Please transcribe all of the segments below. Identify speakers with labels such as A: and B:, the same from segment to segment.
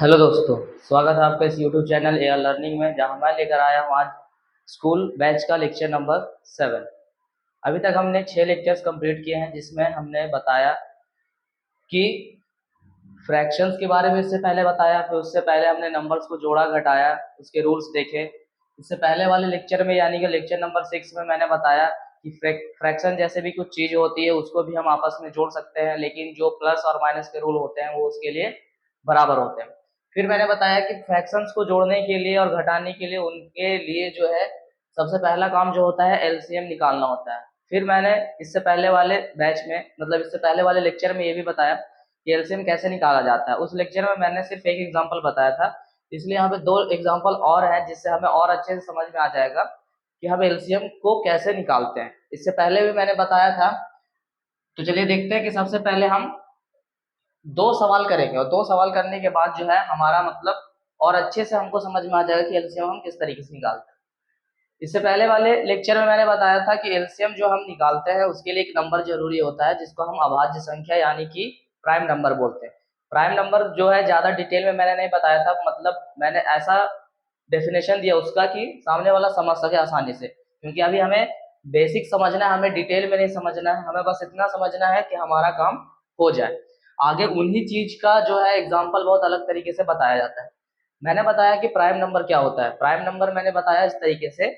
A: Hello दोस्तों, स्वागत है आपका इस यूट्यूब चैनल एआर लर्निंग में, जहां मैं लेकर आया हूं आज स्कूल बैच का लेक्चर नंबर 7। अभी तक हमने 6 लेक्चर्स कंप्लीट किए हैं, जिसमें हमने बताया कि फ्रैक्शंस के बारे में इससे पहले बताया, फिर उससे पहले हमने नंबर्स को जोड़ा घटाया, उसके रूल्स देखे। इससे पहले वाले लेक्चर में यानी कि लेक्चर नंबर 6 में मैंने बताया कि फ्रैक्शन जैसे भी कुछ चीज़ होती है उसको भी हम आपस में जोड़ सकते हैं, लेकिन जो प्लस और माइनस के रूल होते हैं वो उसके लिए बराबर होते हैं। फिर मैंने बताया कि फ्रैक्शंस को जोड़ने के लिए और घटाने के लिए उनके लिए जो है सबसे पहला काम जो होता है एलसीएम निकालना होता है। फिर मैंने इससे पहले वाले बैच में मतलब इससे पहले वाले लेक्चर में ये भी बताया कि एलसीएम कैसे निकाला जाता है। उस लेक्चर में मैंने सिर्फ एक एग्जांपल बताया था, इसलिए यहाँ पे 2 एग्जांपल और हैं जिससे हमें और अच्छे से समझ में आ जाएगा कि हम एलसीएम को कैसे निकालते हैं। इससे पहले भी मैंने बताया था, तो चलिए देखते हैं कि सबसे पहले हम 2 सवाल करेंगे और 2 सवाल करने के बाद जो है हमारा मतलब और अच्छे से हमको समझ में आ जाएगा कि एलसीएम हम किस तरीके से निकालते हैं। इससे पहले वाले लेक्चर में मैंने बताया था कि एलसीएम जो हम निकालते हैं उसके लिए एक नंबर जरूरी होता है जिसको हम अभाज्य संख्या यानी कि प्राइम नंबर बोलते हैं। प्राइम नंबर जो है ज्यादा डिटेल में मैंने नहीं बताया था, मतलब मैंने ऐसा डेफिनेशन दिया उसका कि सामने वाला समझ सके आसानी से, क्योंकि अभी हमें बेसिक समझना है, हमें डिटेल में नहीं समझना है, हमें बस इतना समझना है कि हमारा काम हो जाए। आगे उन्हीं चीज का जो है एग्जाम्पल बहुत अलग तरीके से बताया जाता है। मैंने बताया कि प्राइम नंबर क्या होता है। प्राइम नंबर मैंने बताया इस तरीके से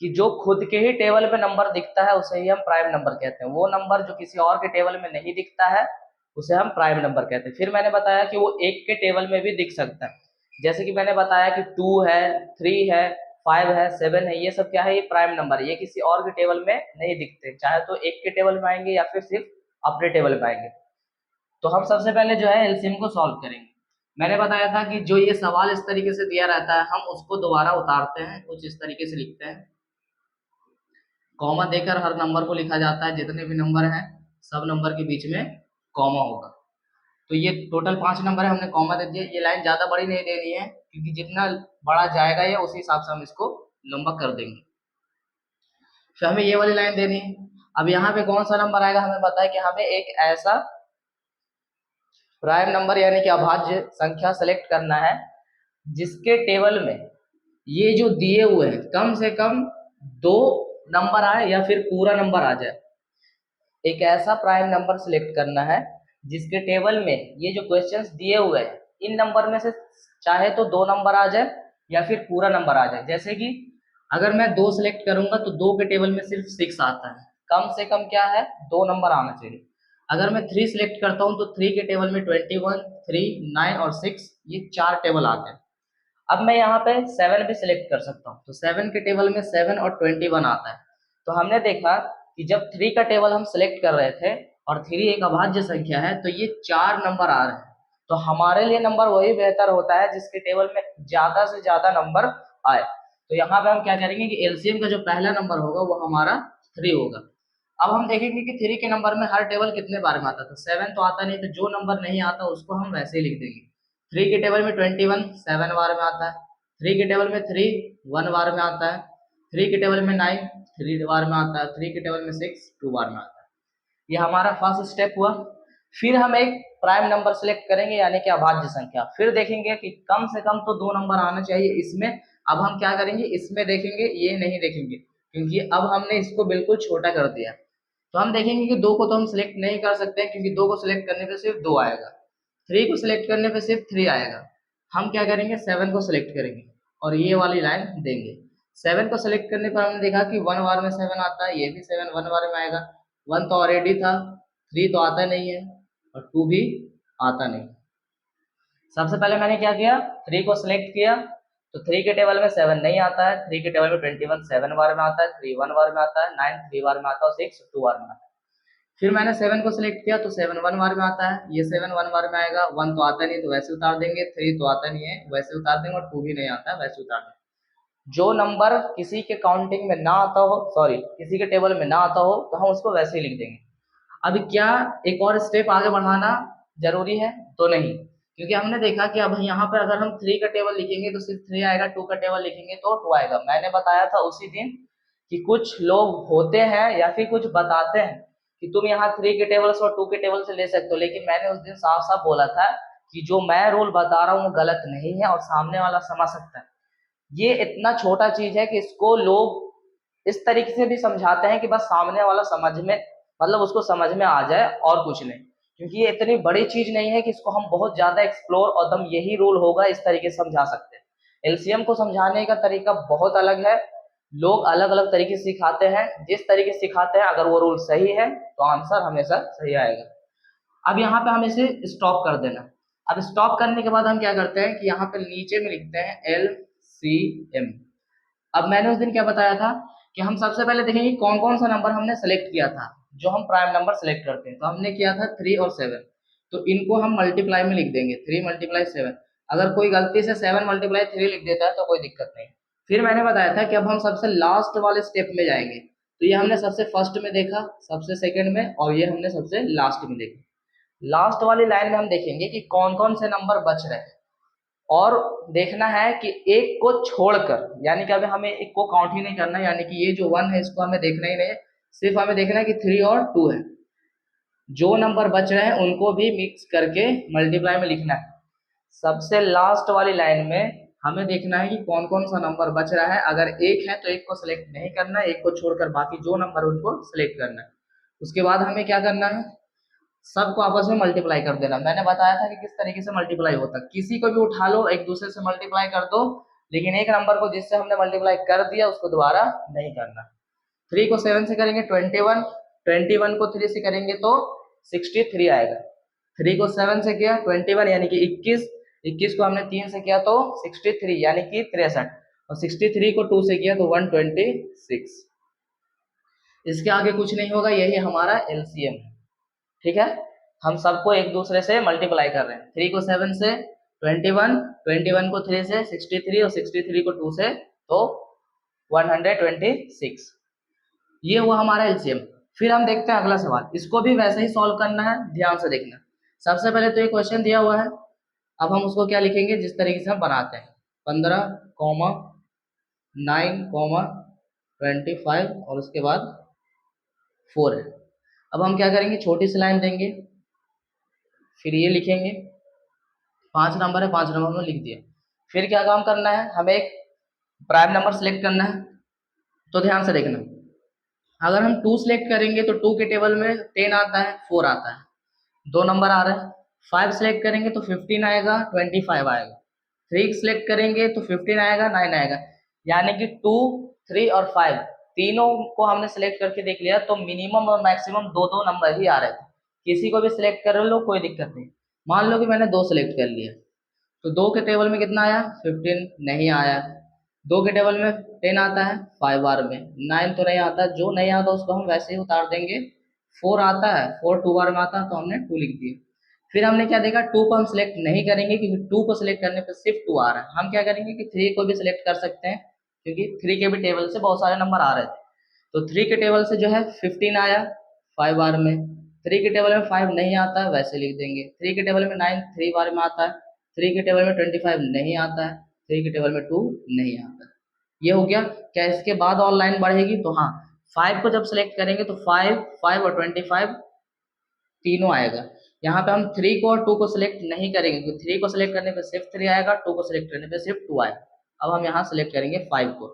A: कि जो खुद के ही टेबल में नंबर दिखता है उसे ही हम प्राइम नंबर कहते हैं। वो नंबर जो किसी और के टेबल में नहीं दिखता है उसे हम प्राइम नंबर कहते हैं। फिर मैंने बताया कि वो एक के टेबल में भी दिख सकता है, जैसे कि मैंने बताया कि 2 है, 3 है, 5 है, 7 है, ये सब क्या है, ये प्राइम नंबर है, ये किसी और के टेबल में नहीं दिखते, चाहे तो एक के टेबल में आएंगे या फिर सिर्फ अपने टेबल में आएंगे। तो हम सबसे पहले जो है एलसीएम को सॉल्व करेंगे। मैंने बताया था कि जो ये सवाल इस तरीके से दिया रहता है हम उसको दोबारा उतारते हैं, कुछ इस तरीके से लिखते हैं। कॉमा देकर हर नंबर को लिखा जाता है, जितने भी नंबर हैं सब नंबर के बीच में कॉमा होगा। तो ये टोटल 5 नंबर है, हमने कॉमा दे दिया। ये लाइन ज्यादा बड़ी नहीं देनी है क्योंकि जितना बड़ा जाएगा ये उसी हिसाब से हम इसको लंबा कर देंगे। फिर हमें ये वाली लाइन देनी है। अब यहाँ पे कौन सा नंबर आएगा, हमें पता है कि हमें एक ऐसा प्राइम नंबर यानी कि अभाज्य संख्या सेलेक्ट करना है जिसके टेबल में ये जो दिए हुए हैं कम से कम 2 नंबर आए या फिर पूरा नंबर आ जाए। एक ऐसा प्राइम नंबर सिलेक्ट करना है जिसके टेबल में ये जो क्वेश्चंस दिए हुए हैं इन नंबर में से चाहे तो 2 नंबर आ जाए या फिर पूरा नंबर आ जाए। जैसे कि अगर मैं 2 सिलेक्ट करूंगा तो 2 के टेबल में सिर्फ 6 आता है, कम से कम क्या है 2 नंबर आना चाहिए। अगर मैं 3 सिलेक्ट करता हूं तो 3 के टेबल में 21, 3, 9 और 6 ये 4 टेबल आते हैं। अब मैं यहाँ पे 7 भी सिलेक्ट कर सकता हूँ, तो 7 के टेबल में 7 और 21 आता है। तो हमने देखा कि जब 3 का टेबल हम सिलेक्ट कर रहे थे और 3 एक अभाज्य संख्या है तो ये 4 नंबर आ रहे हैं। तो हमारे लिए नंबर वही बेहतर होता है जिसके टेबल में ज्यादा से ज्यादा नंबर आए। तो यहाँ पे हम क्या करेंगे कि एलसीएम का जो पहला नंबर होगा वो हमारा 3 होगा। अब हम देखेंगे कि 3 के नंबर में हर टेबल कितने बार में आता था। 7 तो आता नहीं, तो जो नंबर नहीं आता उसको हम वैसे ही लिख देंगे। 3 के टेबल में 21 7 बार में आता है, 3 के टेबल में 3 1 बार में आता है, 3 के टेबल में 9 3 बार में आता है, 3 के टेबल में 6 2 बार में आता है। ये हमारा फर्स्ट स्टेप हुआ। फिर हम एक प्राइम नंबर सेलेक्ट करेंगे यानी कि अभाज्य संख्या। फिर देखेंगे कि कम से कम तो 2 नंबर आना चाहिए इसमें। अब हम क्या करेंगे, इसमें देखेंगे, ये नहीं देखेंगे क्योंकि अब हमने इसको बिल्कुल छोटा कर दिया। तो हम देखेंगे कि 2 को तो हम सिलेक्ट नहीं कर सकते क्योंकि 2 को सिलेक्ट करने पे सिर्फ 2 आएगा, 3 को सिलेक्ट करने पे सिर्फ 3 आएगा। हम क्या करेंगे 7 को सिलेक्ट करेंगे और ये वाली लाइन देंगे। 7 को सिलेक्ट करने पर हमने देखा कि 1 बार में 7 आता है, ये भी 7 1 बार में आएगा। 1 तो ऑलरेडी था, 3 तो आता नहीं है और 2 भी आता नहीं। सबसे पहले मैंने क्या किया, 3 को सिलेक्ट किया तो 3 के टेबल में 7 नहीं आता है, 3 के टेबल में 21 7 बार में आता है, 3 1 बार में आता है, 9 3 बार में आता है और 6 2 बार में आता है। फिर मैंने 7 को सिलेक्ट किया तो 7 1 बार में आता है, ये 7 1 बार में आएगा। 1 तो आता नहीं तो वैसे उतार देंगे, 3 तो आता नहीं है वैसे उतार देंगे और 2 भी नहीं आता है वैसे उतार देंगे। जो नंबर किसी के काउंटिंग में ना आता हो, सॉरी किसी के टेबल में ना आता हो, तो हम उसको वैसे ही लिख देंगे। अब क्या एक और स्टेप आगे बढ़ाना जरूरी है? तो नहीं, क्योंकि हमने देखा कि अब यहाँ पर अगर हम 3 का टेबल लिखेंगे तो सिर्फ 3 आएगा, 2 का टेबल लिखेंगे तो 2 आएगा। मैंने बताया था उसी दिन कि कुछ लोग होते हैं या फिर कुछ बताते हैं कि तुम यहाँ 3 के टेबल से और 2 के टेबल से ले सकते हो, लेकिन मैंने उस दिन साफ साफ बोला था कि जो मैं रूल बता रहा हूँ वो गलत नहीं है और सामने वाला समझ सकता है। ये इतना छोटा चीज है कि इसको लोग इस तरीके से भी समझाते हैं कि बस सामने वाला समझ में, मतलब उसको समझ में आ जाए और कुछ नहीं, क्योंकि ये इतनी बड़ी चीज नहीं है कि इसको हम बहुत ज्यादा एक्सप्लोर और दम यही रूल होगा इस तरीके से समझा सकते हैं। एलसीएम को समझाने का तरीका बहुत अलग है, लोग अलग अलग तरीके से सिखाते हैं, जिस तरीके से सिखाते हैं अगर वो रूल सही है तो आंसर हमेशा सही आएगा। अब यहाँ पे हम इसे स्टॉप कर देना। अब स्टॉप करने के बाद हम क्या करते हैं कि यहाँ पे नीचे में लिखते हैं LCM। अब मैंने उस दिन क्या बताया था कि हम सबसे पहले देखेंगे कौन कौन सा नंबर हमने सेलेक्ट किया था जो हम प्राइम नंबर सेलेक्ट करते हैं। तो हमने किया था 3 और 7, तो इनको हम मल्टीप्लाई में लिख देंगे, 3 मल्टीप्लाई 7। अगर कोई गलती से 7 मल्टीप्लाई 3 लिख देता है तो कोई दिक्कत नहीं। फिर मैंने बताया था कि अब हम सबसे लास्ट वाले स्टेप में जाएंगे, तो ये हमने सबसे फर्स्ट में देखा, सबसे सेकंड में, और ये हमने सबसे लास्ट में देखा। लास्ट वाली लाइन में हम देखेंगे कि कौन कौन से नंबर बच रहे हैं, और देखना है कि एक को छोड़कर, यानी कि अभी हमें एक को काउंट ही नहीं करना है, यानी कि ये जो 1 है इसको हमें देखना ही नहीं है, सिर्फ हमें देखना है कि 3 और 2 है। जो नंबर बच रहे हैं उनको भी मिक्स करके मल्टीप्लाई में लिखना है। सबसे लास्ट वाली लाइन में हमें देखना है कि कौन कौन सा नंबर बच रहा है। अगर एक है तो एक को सिलेक्ट नहीं करना है, एक को छोड़कर बाकी जो नंबर उनको सिलेक्ट करना है। उसके बाद हमें क्या करना है, सबको आपस में मल्टीप्लाई कर देना। मैंने बताया था कि किस तरीके से मल्टीप्लाई होता है, किसी को भी उठा लो एक दूसरे से मल्टीप्लाई कर दो, लेकिन एक नंबर को जिससे हमने मल्टीप्लाई कर दिया उसको दोबारा नहीं करना। 3 को 7 से करेंगे 21, 21 को 3 से करेंगे तो 63 आएगा। 3 को 7 से किया 21 यानी कि 21, 21 को हमने 3 से किया तो 63 यानी कि 63, और 63 को 2 से किया तो 126। इसके आगे कुछ नहीं होगा, यही हमारा एलसीएम है। ठीक है, हम सबको एक दूसरे से मल्टीप्लाई कर रहे हैं। 3 को 7 से 21, 21 को 3 से 63, और 63 को 2 से तो 126। ये हुआ हमारा एलसीएम। फिर हम देखते हैं अगला सवाल, इसको भी वैसे ही सॉल्व करना है, ध्यान से देखना। सबसे पहले तो ये क्वेश्चन दिया हुआ है, अब हम उसको क्या लिखेंगे जिस तरीके से हम बनाते हैं, 15, 9, 25 और उसके बाद 4 है। अब हम क्या करेंगे, छोटी सी लाइन देंगे, फिर ये लिखेंगे, 5 नंबर है, 5 नंबर में लिख दिया। फिर क्या काम करना है, हमें एक प्राइम नंबर सेलेक्ट करना है। तो ध्यान से देखना, अगर हम 2 सेलेक्ट करेंगे तो 2 के टेबल में 10 आता है, 4 आता है, 2 नंबर आ रहा है। 5 सेलेक्ट करेंगे तो 15 आएगा, 25 आएगा। 3 सेलेक्ट करेंगे तो 15 आएगा, 9 आएगा। यानी कि 2, 3 और 5 तीनों को हमने सेलेक्ट करके देख लिया, तो मिनिमम और मैक्सिमम दो दो नंबर ही आ रहे थे। किसी को भी सिलेक्ट कर लो कोई दिक्कत नहीं। मान लो कि मैंने 2 सेलेक्ट कर लिया, तो 2 के टेबल में कितना आया, 15 नहीं आया। 2 के टेबल में 10 आता है 5 बार में, 9 तो नहीं आता, जो नहीं आता उसको हम वैसे ही उतार देंगे। 4 आता है, 4 2 बार में आता है तो हमने 2 लिख दिया। फिर हमने क्या देखा, 2 को हम सिलेक्ट नहीं करेंगे क्योंकि 2 को सिलेक्ट करने पर सिर्फ 2 आ रहा है। हम क्या करेंगे कि 3 को भी सिलेक्ट कर सकते हैं, क्योंकि 3 के भी टेबल से बहुत सारे नंबर आ रहे थे। तो 3 के टेबल से जो है 15 आया 5 बार में। 3 के टेबल में 5 नहीं आता है, वैसे लिख देंगे। 3 के टेबल में 9 3 बार में आता है। 3 के टेबल में 25 नहीं आता है। 3 के टेबल में 2 नहीं आता है। ये हो गया। क्या इसके बाद और लाइन बढ़ेगी, तो हाँ, 5 को जब सिलेक्ट करेंगे तो 5, 5 और 25 तीनों आएगा। यहाँ पे हम 3 को और 2 को सिलेक्ट नहीं करेंगे, क्योंकि 3 को सिलेक्ट करने पे सिर्फ 3 आएगा, 2 को सिलेक्ट करने पे सिर्फ 2 आएगा। अब हम यहाँ सिलेक्ट करेंगे 5 को।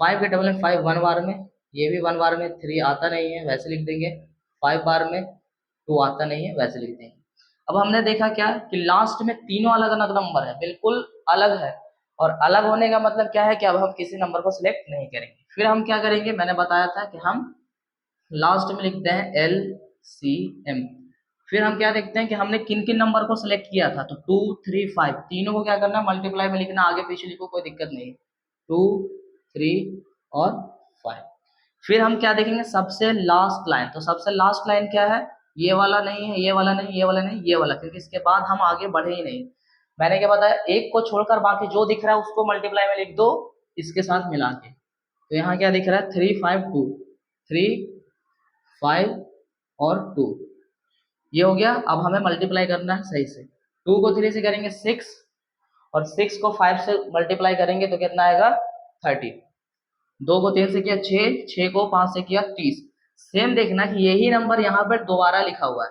A: 5 के टेबल में 5 1 बार में, ये भी 1 बार में, 3 आता नहीं है वैसे लिख देंगे। 5 बार में 2 आता नहीं है वैसे लिख देंगे। अब हमने देखा क्या कि लास्ट में तीनों अलग अलग नंबर है, बिल्कुल अलग है। और अलग होने का मतलब क्या है कि अब हम किसी नंबर को सिलेक्ट नहीं करेंगे। फिर हम क्या करेंगे, मैंने बताया था कि हम लास्ट में लिखते हैं LCM। फिर हम क्या देखते हैं कि हमने किन किन नंबर को सिलेक्ट किया था, तो 2 3 5 तीनों को क्या करना, मल्टीप्लाई में लिखना, आगे पीछे लिखो कोई दिक्कत नहीं। 2 3 और 5। फिर हम क्या देखेंगे, सबसे लास्ट लाइन। तो सबसे लास्ट लाइन क्या है, ये वाला नहीं है, ये वाला नहीं, ये वाला नहीं, ये वाला, क्योंकि इसके बाद हम आगे बढ़े ही नहीं। मैंने क्या बताया, एक को छोड़कर बाकी जो दिख रहा है उसको मल्टीप्लाई में लिख दो इसके साथ मिला के। तो यहाँ क्या दिख रहा है, 3 5 2, 3 5 और 2, ये हो गया। अब हमें मल्टीप्लाई करना है सही से। 2 को 3 से करेंगे 6, और 6 को 5 से मल्टीप्लाई करेंगे तो कितना आएगा 30। 2 को 3 से किया 6, 6 को 5 से किया 30। सेम देखना कि यही नंबर यहाँ पर दोबारा लिखा हुआ है,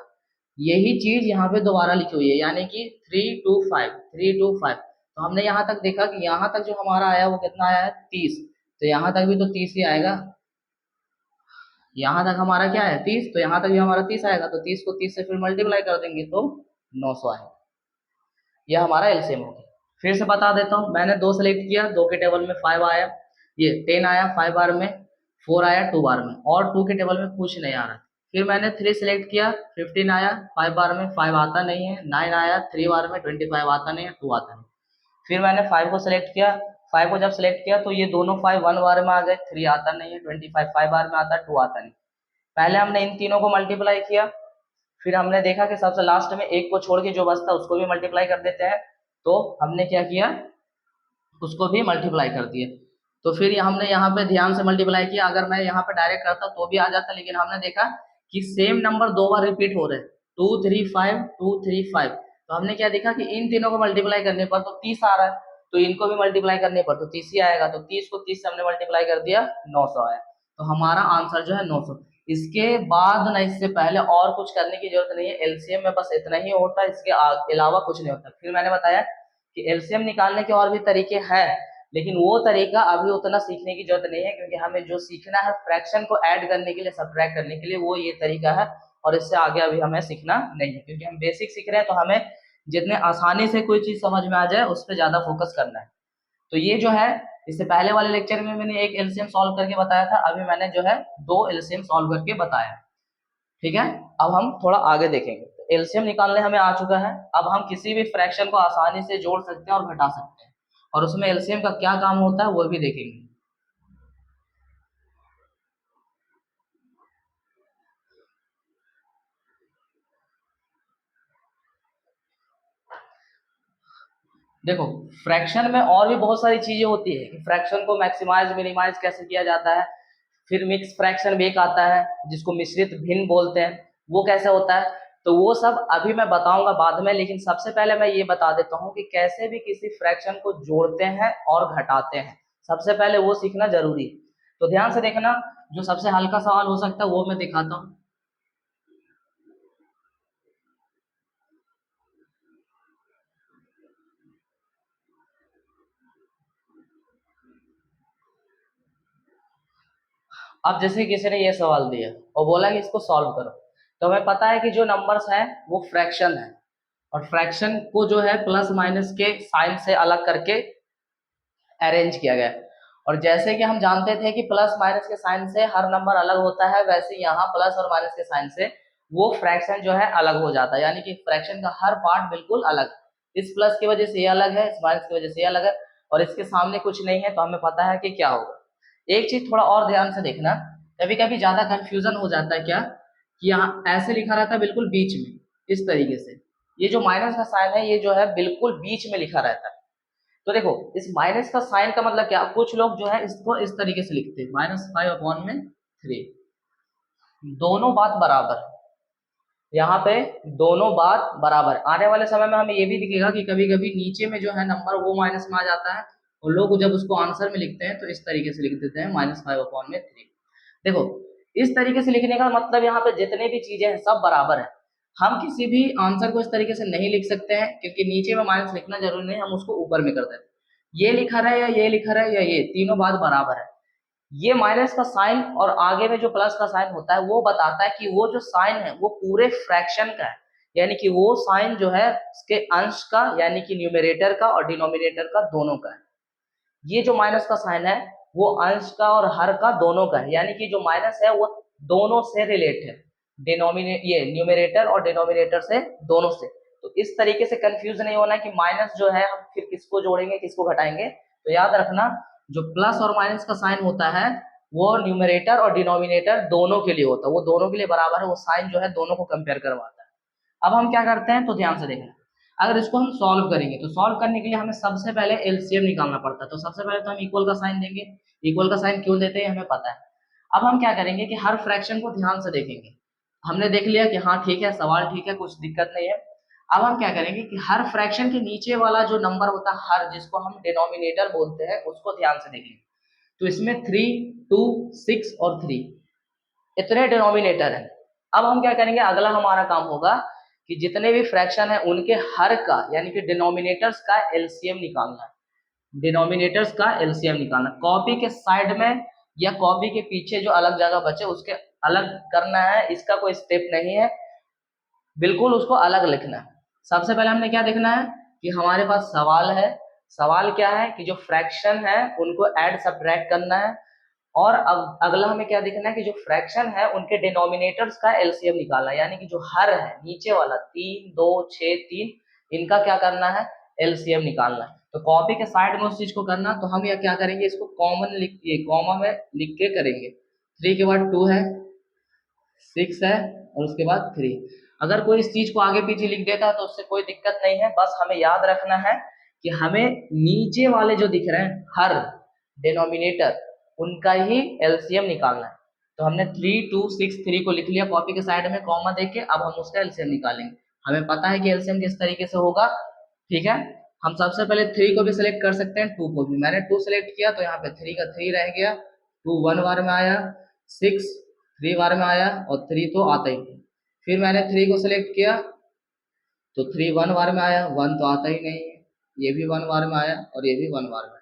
A: यही चीज यहाँ पे दोबारा लिखी हुई है, यानी कि 325, 325। तो हमने यहाँ तक देखा कि यहाँ तक जो हमारा आया वो कितना आया है 30, तो यहाँ तक भी तो 30 ही आएगा। यहाँ तक हमारा क्या है 30, तो यहाँ तक भी हमारा 30 आएगा, तो 30 को 30 से फिर मल्टीप्लाई कर देंगे तो 900 आएगा। यह हमारा एलसीएम हो गया। फिर से बता देता हूँ, मैंने दो सेलेक्ट किया, दो के टेबल में 5 आया, ये 10 आया 5 बार में, 4 आया 2 बार में, और 2 के टेबल में कुछ नहीं आ रहा। फिर मैंने 3 सेलेक्ट किया, 15 आया 5 बार में, 5 आता नहीं है, 9 आया 3 बार में, 25 आता नहीं है, 2 आता नहीं। फिर मैंने 5 को सिलेक्ट किया, 5 को जब सिलेक्ट किया तो ये दोनों 5 1 बार में आ गए, 3 आता नहीं है, 25 5 बार में आता है, 2 आता नहीं। पहले हमने इन तीनों को मल्टीप्लाई किया, फिर हमने देखा कि सबसे लास्ट में एक को छोड़ के जो बचता है उसको भी मल्टीप्लाई कर देते हैं, तो हमने क्या किया, उसको भी मल्टीप्लाई कर दिए। तो फिर हमने यहाँ पे ध्यान से मल्टीप्लाई किया, अगर मैं यहाँ पे डायरेक्ट करता तो भी आ जाता, लेकिन हमने देखा कि सेम नंबर दो बार रिपीट हो रहे हैं, 235 235। तो हमने क्या देखा कि इन तीनों को मल्टीप्लाई करने पर तो 30 आ रहा है, तो इनको भी मल्टीप्लाई करने पर तो 30 ही आएगा, तो 30 को 30 से हमने मल्टीप्लाई कर दिया, 900 आया। तो हमारा आंसर जो है 900। इसके बाद ना इससे पहले और कुछ करने की जरूरत नहीं है, एलसीएम में बस इतना ही होता है, इसके अलावा कुछ नहीं होता। फिर मैंने बताया कि एलसीएम निकालने के और भी तरीके हैं, लेकिन वो तरीका अभी उतना सीखने की जरूरत नहीं है, क्योंकि हमें जो सीखना है फ्रैक्शन को ऐड करने के लिए, सब्ट्रैक्ट करने के लिए, वो ये तरीका है, और इससे आगे अभी हमें सीखना नहीं है, क्योंकि हम बेसिक सीख रहे हैं, तो हमें जितने आसानी से कोई चीज समझ में आ जाए उस पर ज्यादा फोकस करना है। तो ये जो है, इससे पहले वाले लेक्चर में मैंने एक एलसीएम सॉल्व करके बताया था, अभी मैंने जो है दो एलसीएम सॉल्व करके बताया। ठीक है, अब हम थोड़ा आगे देखेंगे। तो एलसीएम निकालने हमें आ चुका है, अब हम किसी भी फ्रैक्शन को आसानी से जोड़ सकते हैं और घटा सकते हैं, और उसमें एलसीएम का क्या काम होता है वो भी देखेंगे। देखो, फ्रैक्शन में और भी बहुत सारी चीजें होती है कि फ्रैक्शन को मैक्सिमाइज मिनिमाइज कैसे किया जाता है, फिर मिक्स फ्रैक्शन भी एक आता है जिसको मिश्रित भिन्न बोलते हैं, वो कैसे होता है, तो वो सब अभी मैं बताऊंगा बाद में, लेकिन सबसे पहले मैं ये बता देता हूँ कि कैसे भी किसी फ्रैक्शन को जोड़ते हैं और घटाते हैं, सबसे पहले वो सीखना जरूरी है। तो ध्यान से देखना, जो सबसे हल्का सवाल हो सकता है वो मैं दिखाता हूँ। अब जैसे किसी ने ये सवाल दिया और बोला कि इसको सॉल्व करो, तो हमें पता है कि जो नंबर्स हैं वो फ्रैक्शन है, और फ्रैक्शन को जो है प्लस माइनस के साइन से अलग करके अरेंज किया गया है। और जैसे कि हम जानते थे कि प्लस माइनस के साइन से हर नंबर अलग होता है, वैसे यहाँ प्लस और माइनस के साइन से वो फ्रैक्शन जो है अलग हो जाता है, यानी कि फ्रैक्शन का हर पार्ट बिल्कुल अलग, इस प्लस की वजह से ये अलग है, इस माइनस की वजह से ये अलग है, और इसके सामने कुछ नहीं है, तो हमें पता है कि क्या होगा। एक चीज थोड़ा और ध्यान से देखना, कभी कभी ज्यादा कंफ्यूजन हो जाता है क्या, कि यहाँ ऐसे लिखा रहता है बिल्कुल बीच में, इस तरीके से, ये जो माइनस का साइन है ये जो है बिल्कुल बीच में लिखा रहता है। तो देखो, इस माइनस का साइन का मतलब क्या, कुछ लोग जो है इसको इस तरीके से लिखते हैं, -5/3, दोनों बात बराबर, यहाँ पे दोनों बात बराबर। आने वाले समय में हमें ये भी दिखेगा कि कभी कभी नीचे में जो है नंबर वो माइनस में आ जाता है, और लोग जब उसको आंसर में लिखते हैं तो इस तरीके से लिख देते हैं -5/3। देखो, इस तरीके से लिखने का मतलब यहाँ पे जितने भी चीजें हैं सब बराबर है, हम किसी भी आंसर को इस तरीके से नहीं लिख सकते हैं, क्योंकि नीचे में माइनस लिखना जरूरी नहीं, हम उसको ऊपर में कर देते हैं। ये लिखा रहा है या ये लिखा रहा है या ये, तीनों बात बराबर है। ये माइनस का साइन और आगे में जो प्लस का साइन होता है वो बताता है कि वो जो साइन है वो पूरे फ्रैक्शन का है, यानी कि वो साइन जो है उसके अंश का, यानी कि न्यूमरेटर का और डिनोमिनेटर का दोनों का है। ये जो माइनस का साइन है वो अंश का और हर का दोनों का है, यानी कि जो माइनस है वो दोनों से रिलेट है, डिनोमिनेट ये न्यूमरेटर और डिनोमिनेटर से, दोनों से। तो इस तरीके से कंफ्यूज नहीं होना कि माइनस जो है हम फिर किसको जोड़ेंगे किसको घटाएंगे। तो याद रखना, जो प्लस और माइनस का साइन होता है वो न्यूमरेटर और डिनोमिनेटर दोनों के लिए होता है, वो दोनों के लिए बराबर है, वो साइन जो है दोनों को कंपेयर करवाता है। अब हम क्या करते हैं, तो ध्यान से देखना, अगर इसको हम सॉल्व करेंगे तो सॉल्व करने के लिए हमें सबसे पहले एलसीएम निकालना पड़ता है, तो सबसे पहले तो हम इक्वल का साइन देंगे। इक्वल का साइन क्यों देते हैं हमें पता है। अब हम क्या करेंगे कि हर फ्रैक्शन को ध्यान से देखेंगे, हमने देख लिया कि हाँ ठीक है, सवाल ठीक है, कुछ दिक्कत नहीं है। अब हम क्या करेंगे कि हर फ्रैक्शन के नीचे वाला जो नंबर होता है हर, जिसको हम डिनोमिनेटर बोलते हैं, उसको ध्यान से देखेंगे। तो इसमें 3, 2, 6 और 3 इतने डिनोमिनेटर हैं। अब हम क्या करेंगे, अगला हमारा काम होगा कि जितने भी फ्रैक्शन है उनके हर का यानी कि डिनोमिनेटर्स का एलसीएम निकालना है, डिनोमिनेटर्स का एलसीएम निकालना। कॉपी के साइड में या कॉपी के पीछे जो अलग जगह बचे उसके अलग करना है, इसका कोई स्टेप नहीं है, बिल्कुल उसको अलग लिखना है। सबसे पहले हमने क्या देखना है कि हमारे पास सवाल है, सवाल क्या है कि जो फ्रैक्शन है उनको ऐड सब्ट्रैक्ट करना है, और अब अगला हमें क्या देखना है कि जो फ्रैक्शन है उनके डिनोमिनेटर्स का एलसीएम निकालना है, यानी कि जो हर है नीचे वाला 3, 2, 6, 3, इनका क्या करना है, एलसीएम निकालना है। तो कॉपी के साइड में उस चीज को करना, तो हम यह क्या करेंगे, इसको कॉमन लिख कॉमा में लिख के करेंगे। 3 के बाद 2 है, 6 है और उसके बाद 3। अगर कोई इस चीज को आगे पीछे लिख देता है तो उससे कोई दिक्कत नहीं है, बस हमें याद रखना है कि हमें नीचे वाले जो दिख रहे हैं हर डिनोमिनेटर उनका ही एलसीएम निकालना है। तो हमने 3, 2, 6, 3 को लिख लिया कॉपी के साइड में कॉमा देके, अब हम उसका एलसीएम निकालेंगे। हमें पता है कि एलसीएम किस तरीके से होगा, ठीक है। हम सबसे पहले 3 को भी सिलेक्ट कर सकते हैं, 2 को भी। मैंने 2 सिलेक्ट किया तो यहाँ पे 3 का 3 रह गया, 2 1 बार में आया, 6 3 बार में आया और 3 तो आता ही नहीं। फिर मैंने 3 को सिलेक्ट किया तो 3 1 बार में आया, 1 तो आता ही नहीं है, ये भी 1 बार में आया और ये भी 1 बार में।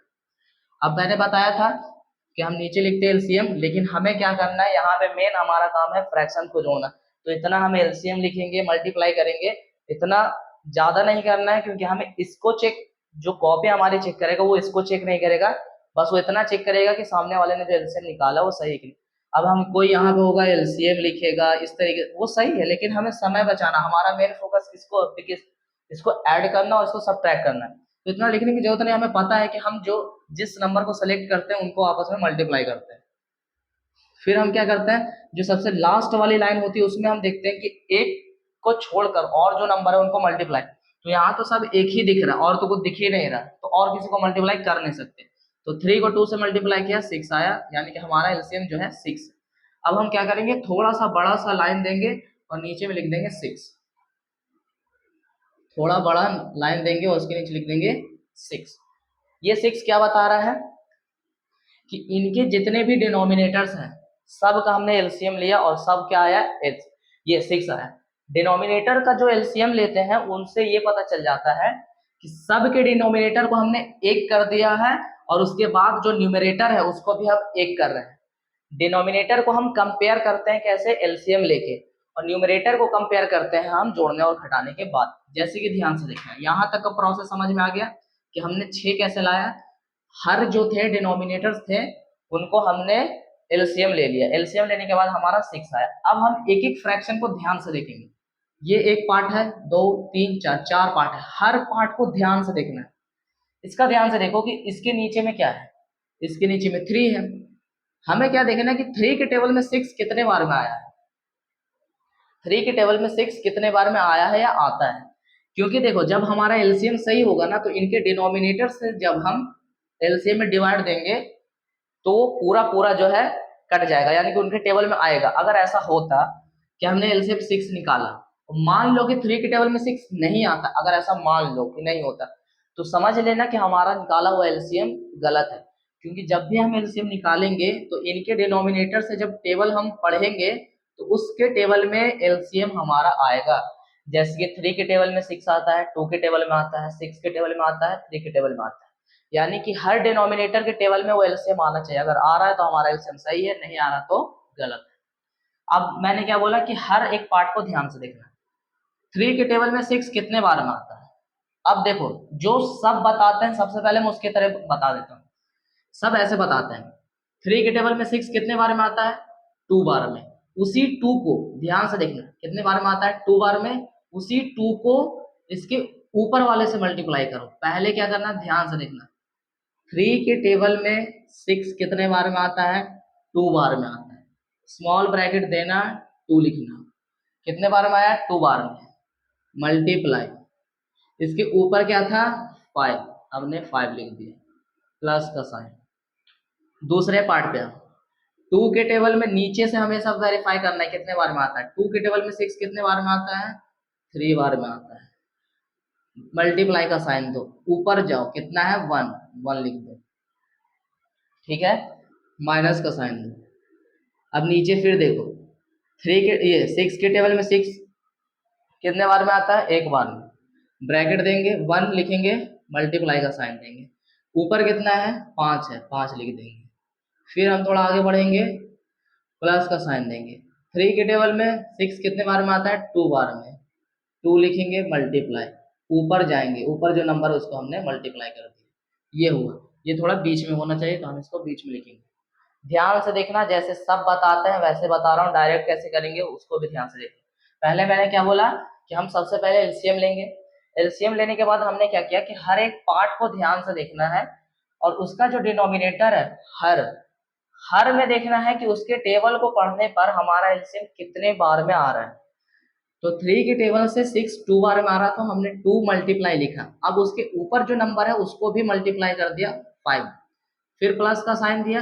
A: अब मैंने बताया था कि हम नीचे लिखते हैं एलसीएम, लेकिन हमें क्या करना है, यहाँ पे मेन हमारा काम है फ्रैक्शन को जोड़ना। तो इतना हम एलसीएम लिखेंगे, मल्टीप्लाई करेंगे, इतना ज्यादा नहीं करना है, क्योंकि हमें इसको चेक, जो कॉपी हमारी चेक करेगा वो इसको चेक नहीं करेगा, बस वो इतना चेक करेगा कि सामने वाले ने जो एलसीएम निकाला वो सही कि नहीं। अब हम कोई यहाँ पे होगा एलसीएम लिखेगा इस तरीके, वो सही है, लेकिन हमें समय बचाना, हमारा मेन फोकस इसको ऐड करना और इसको सब्ट्रैक्ट करना है। तो इतना लिखने की जरूरत नहीं, हमें पता है कि हम जो जिस नंबर को सेलेक्ट करते हैं उनको आपस में मल्टीप्लाई करते हैं। फिर हम क्या करते हैं, जो सबसे लास्ट वाली लाइन होती है उसमें हम देखते हैं कि एक को छोड़कर और जो नंबर है उनको मल्टीप्लाई। तो यहाँ तो सब एक ही दिख रहा है और तो कुछ दिख ही नहीं रहा, तो और किसी को मल्टीप्लाई कर नहीं सकते। तो 3 को 2 से मल्टीप्लाई किया, 6 आया, यानी कि हमारा एलसीएम जो है 6। अब हम क्या करेंगे, थोड़ा सा बड़ा सा लाइन देंगे और नीचे में लिख देंगे 6, थोड़ा बड़ा लाइन देंगे और उसके नीचे लिख देंगे 6। ये 6 क्या बता रहा है कि इनके जितने भी डिनोमिनेटर्स हैं सब का हमने एलसीएम लिया और सब क्या आया, एच, ये 6 आया। डिनोमिनेटर का जो एलसीएम लेते हैं उनसे ये पता चल जाता है कि सब के डिनोमिनेटर को हमने एक कर दिया है और उसके बाद जो न्यूमरेटर है उसको भी हम एक कर रहे हैं। डिनोमिनेटर को हम कंपेयर करते हैं कैसे, एलसीएम लेके, और न्यूमरेटर को कंपेयर करते हैं हम जोड़ने और घटाने के बाद। जैसे कि ध्यान से देखना, यहाँ तक का प्रोसेस समझ में आ गया कि हमने 6 कैसे लाया, हर जो थे डिनोमिनेटर्स थे उनको हमने एलसीएम ले लिया, एलसीएम लेने के बाद हमारा 6 आया। अब हम एक एक फ्रैक्शन को ध्यान से देखेंगे, ये एक पार्ट है, 2 3 4, 4 पार्ट है, हर पार्ट को ध्यान से देखना है। इसका ध्यान से देखो कि इसके नीचे में क्या है, इसके नीचे में 3 है। हमें क्या देखना है कि 3 के टेबल में 6 कितने बार में आया है, 3 के टेबल में 6 कितने बार में आया है या आता है। क्योंकि देखो जब हमारा एलसीएम सही होगा ना, तो इनके डिनोमिनेटर से जब हम एलसीएम में डिवाइड देंगे तो पूरा पूरा जो है कट जाएगा, यानी कि उनके टेबल में आएगा। अगर ऐसा होता कि हमने एलसीएम 6 निकाला, मान लो कि 3 के टेबल में 6 नहीं आता, अगर ऐसा मान लो कि नहीं होता, तो समझ लेना कि हमारा निकाला हुआ एलसीएम गलत है। क्योंकि जब भी हम एलसीएम निकालेंगे तो इनके डिनोमिनेटर से जब टेबल हम पढ़ेंगे तो उसके टेबल में एलसीएम हमारा आएगा। जैसे कि 3 के टेबल में 6 आता है, 2 के टेबल में आता है, 6 के टेबल में आता है, 3 के टेबल में आता है, यानी कि हर डिनोमिनेटर के टेबल में वो एलसीएम आना चाहिए। अगर आ रहा है तो हमारा एलसीएम सही है, नहीं आ रहा तो गलत है। अब मैंने क्या बोला कि हर एक पार्ट को ध्यान से देखना। 3 के टेबल में 6 कितने बार में आता है, अब देखो जो सब बताते हैं सबसे पहले मैं उसके तरह बता देता हूँ। सब ऐसे बताते हैं, 3 के टेबल में 6 कितने बार में आता है, 2 बार में। उसी 2 को ध्यान से देखना कितने बार में आता है, 2 बार में। उसी 2 को इसके ऊपर वाले से मल्टीप्लाई करो। पहले क्या करना, ध्यान से देखना, 3 के टेबल में 6 कितने बार में आता है, 2 बार में आता है। स्मॉल ब्रैकेट देना, 2 लिखना, कितने बार में आया, 2 बार में, मल्टीप्लाई, इसके ऊपर क्या था, 5, हमने 5 लिख दिया, प्लस का साइन। दूसरे पार्ट पे हम 2 के टेबल में नीचे से हमें सब वेरीफाई करना है कितने बार में आता है। 2 के टेबल में 6 कितने बार में आता है, 3 बार में आता है, मल्टीप्लाई का साइन दो, ऊपर जाओ, कितना है, 1, 1 लिख दो, ठीक है, माइनस का साइन दो। अब नीचे फिर देखो, 3 के ये 6 के टेबल में 6 कितने बार में आता है? एक बार में। ब्रैकेट देंगे, 1 लिखेंगे, मल्टीप्लाई का साइन देंगे। ऊपर कितना है? 5 है, 5 लिख देंगे। फिर हम थोड़ा आगे बढ़ेंगे, प्लस का साइन देंगे। 3 के टेबल में 6 कितने बार में आता है? 2 बार में। 2 लिखेंगे, मल्टीप्लाई। ऊपर जाएंगे, ऊपर जो नंबर है उसको हमने मल्टीप्लाई कर दिया। ये हुआ। ये थोड़ा बीच में होना चाहिए तो हम इसको बीच में लिखेंगे। ध्यान से देखना, जैसे सब बताते हैं वैसे बता रहा हूँ, डायरेक्ट कैसे करेंगे उसको भी ध्यान से देखना। पहले मैंने क्या बोला कि हम सबसे पहले एलसीएम लेंगे। एलसीएम लेने के बाद हमने क्या किया कि हर एक पार्ट को ध्यान से देखना है और उसका जो डिनोमिनेटर है हर हर में देखना है कि उसके टेबल को पढ़ने पर हमारा एलसीएम कितने बार में आ रहा है। तो 3 के टेबल से 6 2 बार में आ रहा था, हमने 2 मल्टीप्लाई लिखा। अब उसके ऊपर जो नंबर है उसको भी मल्टीप्लाई कर दिया 5, फिर प्लस का साइन दिया।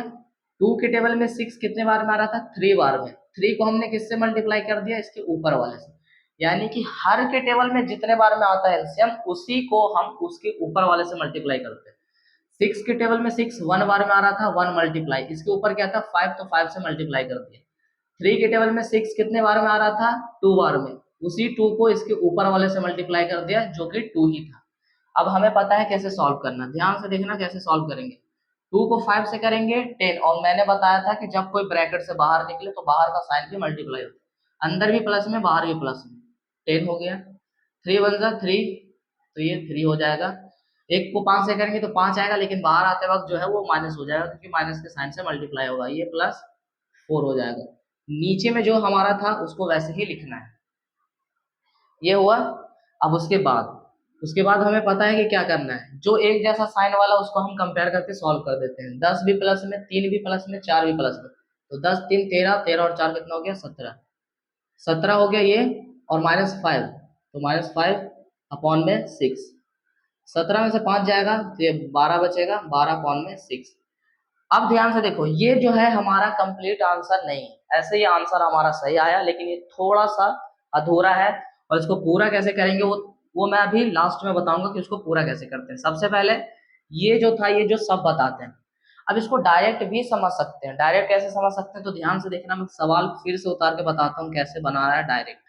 A: 2 के टेबल में 6 कितने बार में आ रहा था? 3 बार में। 3 को हमने किससे मल्टीप्लाई कर दिया? इसके ऊपर वाले से। यानी कि हर के टेबल में जितने बार में आता है एलसीएम उसी को हम उसके ऊपर वाले से मल्टीप्लाई करते हैं। 6 के टेबल में 6 1 बार में आ रहा था, 1 मल्टीप्लाई, इसके ऊपर क्या था? 5, तो 5 से मल्टीप्लाई कर दिया। 3 के टेबल में 6 कितने बार में आ रहा था? 2 बार में, उसी 2 को इसके ऊपर वाले से मल्टीप्लाई कर दिया जो कि 2 ही था। अब हमें पता है कैसे सॉल्व करना, ध्यान से देखना कैसे सॉल्व करेंगे। 2 को 5 से करेंगे 10, और मैंने बताया था कि जब कोई ब्रैकेट से बाहर निकले तो बाहर का साइन भी मल्टीप्लाई होता है, अंदर भी प्लस में बाहर भी प्लस में। 10 हो गया। 3 1 जा 3, तो ये 3 हो जाएगा। एक को 5 से करेंगे तो 5 आएगा, लेकिन बाहर आते वक्त जो है वो माइनस हो जाएगा क्योंकि माइनस के साइन से मल्टीप्लाई होगा, ये प्लस 4 हो जाएगा। नीचे में जो हमारा था उसको वैसे ही लिखना है। ये हुआ। अब उसके बाद हमें पता है कि क्या करना है। जो एक जैसा साइन वाला उसको हम कंपेयर करके सॉल्व कर देते हैं। 10 भी प्लस में, 3 भी प्लस में, 4 भी प्लस में, तो 10 3 13, 13 और 4 कितना हो गया? 17। 17 हो गया ये, और -5, तो -5 अपॉन में 6। 17 में से 5 जाएगा तो ये 12 बचेगा, 12 अपॉन में 6। अब ध्यान से देखो, ये जो है हमारा कंप्लीट आंसर नहीं है। ऐसे ही आंसर हमारा सही आया, लेकिन ये थोड़ा सा अधूरा है, और इसको पूरा कैसे करेंगे वो मैं अभी लास्ट में बताऊंगा कि उसको पूरा कैसे करते हैं। सबसे पहले ये जो था, ये जो सब बताते हैं, अब इसको डायरेक्ट भी समझ सकते हैं। डायरेक्ट कैसे समझ सकते हैं? तो ध्यान से देखना, मैं सवाल फिर से उतार के बताता हूँ कैसे बना रहा है डायरेक्ट।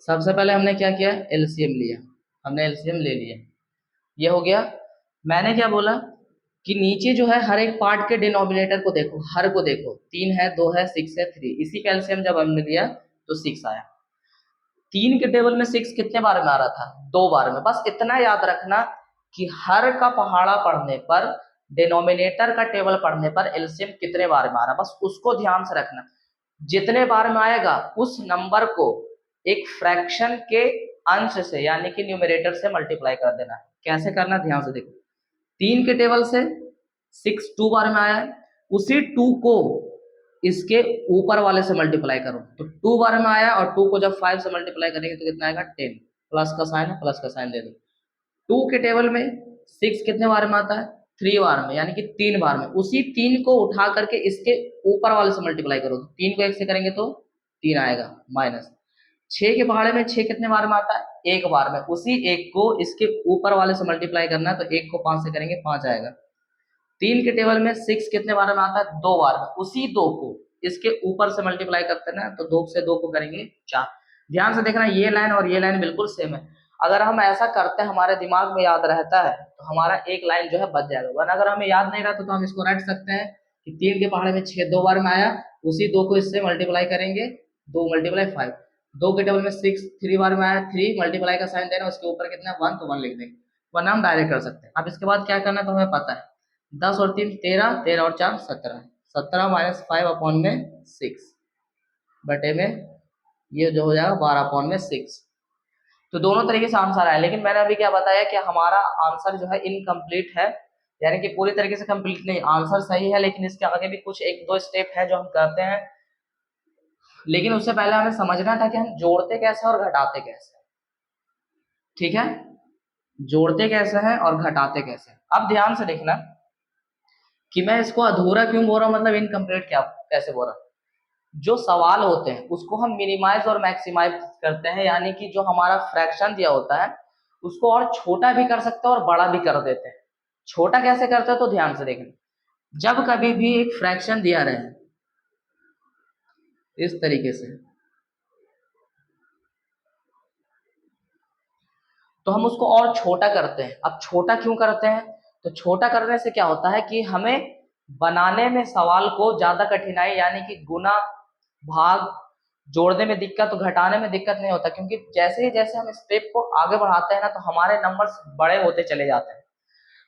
A: सबसे पहले हमने क्या किया? एलसीएम लिया। हमने एलसीएम ले लिया, ये हो गया। मैंने क्या बोला कि नीचे जो है हर एक पार्ट के डिनोमिनेटर को देखो, हर को देखो। 3 है, 2 है, 6 है, 3, इसी का एलसीएम जब हमने लिया तो 6 आया। 3 के टेबल में 6 कितने बार में आ रहा था? 2 बार में। बस इतना याद रखना कि हर का पहाड़ा पढ़ने पर, डिनोमिनेटर का टेबल पढ़ने पर एलसीएम कितने बार में आ रहा है, बस उसको ध्यान से रखना। जितने बार में आएगा उस नंबर को एक फ्रैक्शन के अंश से यानी कि न्यूमरेटर से मल्टीप्लाई कर देना है। कैसे करना, ध्यान से देखो। 3 के टेबल से 6 2 बार में आया है, उसी 2 को इसके ऊपर वाले से मल्टीप्लाई करो, तो 2 बार में आया, और 2 को जब 5 से मल्टीप्लाई करेंगे तो कितना आएगा? 10। प्लस का साइन है, प्लस का साइन दे दो। 2 के टेबल में 6 कितने बार में आता है? 3 बार में, यानी कि 3 बार में। उसी 3 को उठा करके इसके ऊपर वाले से मल्टीप्लाई करो, तो 3 को 1 से करेंगे तो 3 आएगा, माइनस। 6 के पहाड़े में 6 कितने बार में आता है? 1 बार में। उसी 1 को इसके ऊपर वाले से मल्टीप्लाई करना है, तो 1 को 5 से करेंगे 5 आएगा। 3 के टेबल में 6 कितने बार में आता है? 2 बार में। उसी 2 को इसके ऊपर से मल्टीप्लाई करते हैं ना, तो 2 से 2 को करेंगे 4। ध्यान से देखना, ये लाइन और ये लाइन बिल्कुल सेम है। अगर हम ऐसा करते हैं, हमारे दिमाग में याद रहता है, तो हमारा एक लाइन जो है बच जाएगा। वरना अगर हमें याद नहीं रहता तो हम इसको रट सकते हैं कि 3 के पहाड़े में 6 2 बार में आया, उसी 2 को इससे मल्टीप्लाई करेंगे, 2 मल्टीप्लाई 5। 2 के टेबल में 6 3 बार में आया, 3 मल्टीप्लाई का साइन देना, उसके ऊपर कितना? 1, तो 1 लिख देंगे। वरना हम डायरेक्ट कर सकते हैं। अब इसके बाद क्या करना है तो हमें पता है। 10 और 3 13, 13 और 4 17, 17 -5 अपॉन में 6 बटे में ये जो हो जाएगा 12 अपॉन में 6। तो दोनों तरीके से आंसर आया, लेकिन मैंने अभी क्या बताया कि हमारा आंसर जो है इनकम्प्लीट है, यानी कि पूरी तरीके से कंप्लीट नहीं। आंसर सही है, लेकिन इसके आगे भी कुछ 1-2 स्टेप है जो हम करते हैं। लेकिन उससे पहले हमें समझना था कि हम जोड़ते कैसे और घटाते कैसे। ठीक है, जोड़ते कैसे हैं और घटाते कैसे। अब ध्यान से देखना कि मैं इसको अधूरा क्यों बोल रहा हूँ, मतलब इनकम्प्लीट क्या कैसे बोल रहा हूँ। जो सवाल होते हैं उसको हम मिनिमाइज और मैक्सिमाइज करते हैं, यानी कि जो हमारा फ्रैक्शन दिया होता है उसको और छोटा भी कर सकते हैं और बड़ा भी कर देते हैं। छोटा कैसे करते हैं तो ध्यान से देखना। जब कभी भी एक फ्रैक्शन दिया रहे इस तरीके से, तो हम उसको और छोटा करते हैं। अब छोटा क्यों करते हैं? तो छोटा करने से क्या होता है कि हमें बनाने में सवाल को ज्यादा कठिनाई, यानी कि गुना भाग जोड़ने में दिक्कत, तो घटाने में दिक्कत नहीं होता, क्योंकि जैसे ही जैसे हम स्टेप को आगे बढ़ाते हैं ना, तो हमारे नंबर्स बड़े होते चले जाते हैं।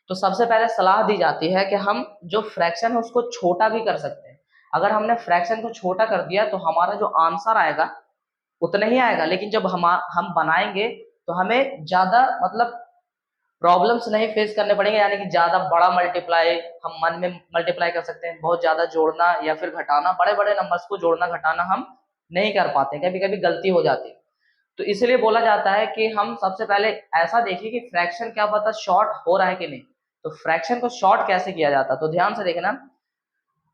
A: तो सबसे पहले सलाह दी जाती है कि हम जो फ्रैक्शन है उसको छोटा भी कर सकते हैं। अगर हमने फ्रैक्शन को छोटा कर दिया तो हमारा जो आंसर आएगा उतना ही आएगा, लेकिन जब हम बनाएंगे तो हमें ज्यादा मतलब प्रॉब्लम्स नहीं फेस करने पड़ेंगे, यानी कि ज्यादा बड़ा मल्टीप्लाई हम मन में मल्टीप्लाई कर सकते हैं, बहुत ज्यादा जोड़ना या फिर घटाना, बड़े बड़े नंबर्स को जोड़ना घटाना हम नहीं कर पाते, कभी कभी गलती हो जाती है। तो इसलिए बोला जाता है कि हम सबसे पहले ऐसा देखिए कि फ्रैक्शन क्या पता शॉर्ट हो रहा है कि नहीं। तो फ्रैक्शन को शॉर्ट कैसे किया जाता है, तो ध्यान से देखना।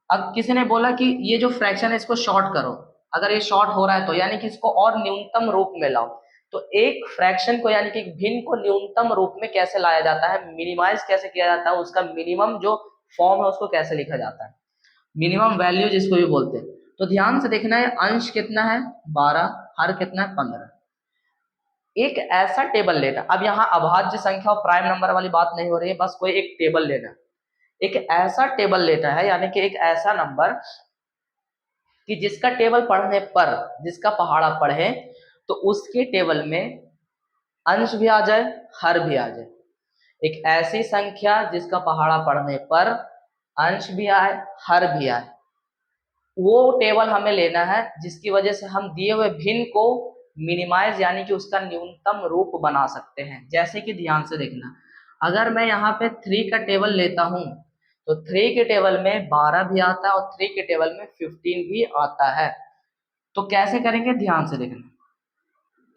A: अब किसी ने बोला कि ये जो फ्रैक्शन है इसको शॉर्ट करो, अगर ये शॉर्ट हो रहा है तो यानी कि इसको और न्यूनतम रूप में लाओ। तो एक फ्रैक्शन को यानी कि एक भिन्न को न्यूनतम रूप में कैसे लाया जाता है, मिनिमाइज कैसे किया जाता है, उसका मिनिमम जो फॉर्म है उसको कैसे लिखा जाता है, मिनिमम वैल्यू जिसको भी बोलते हैं। तो ध्यान से देखना है, अंश कितना है 12, हर कितना है 15। एक ऐसा टेबल लेना, अब यहाँ अभाज्य संख्या और प्राइम नंबर वाली बात नहीं हो रही है, बस कोई एक टेबल लेना, एक ऐसा टेबल लेना है, यानी कि एक ऐसा नंबर कि जिसका टेबल पढ़ने पर, जिसका पहाड़ा पढ़े तो उसके टेबल में अंश भी आ जाए, हर भी आ जाए। एक ऐसी संख्या जिसका पहाड़ा पढ़ने पर अंश भी आए, हर भी आए, वो टेबल हमें लेना है, जिसकी वजह से हम दिए हुए भिन्न को मिनिमाइज यानी कि उसका न्यूनतम रूप बना सकते हैं। जैसे कि ध्यान से देखना, अगर मैं यहाँ पे 3 का टेबल लेता हूं तो 3 के टेबल में 12 भी आता है और 3 के टेबल में 15 भी आता है। तो कैसे करेंगे, ध्यान से देखना,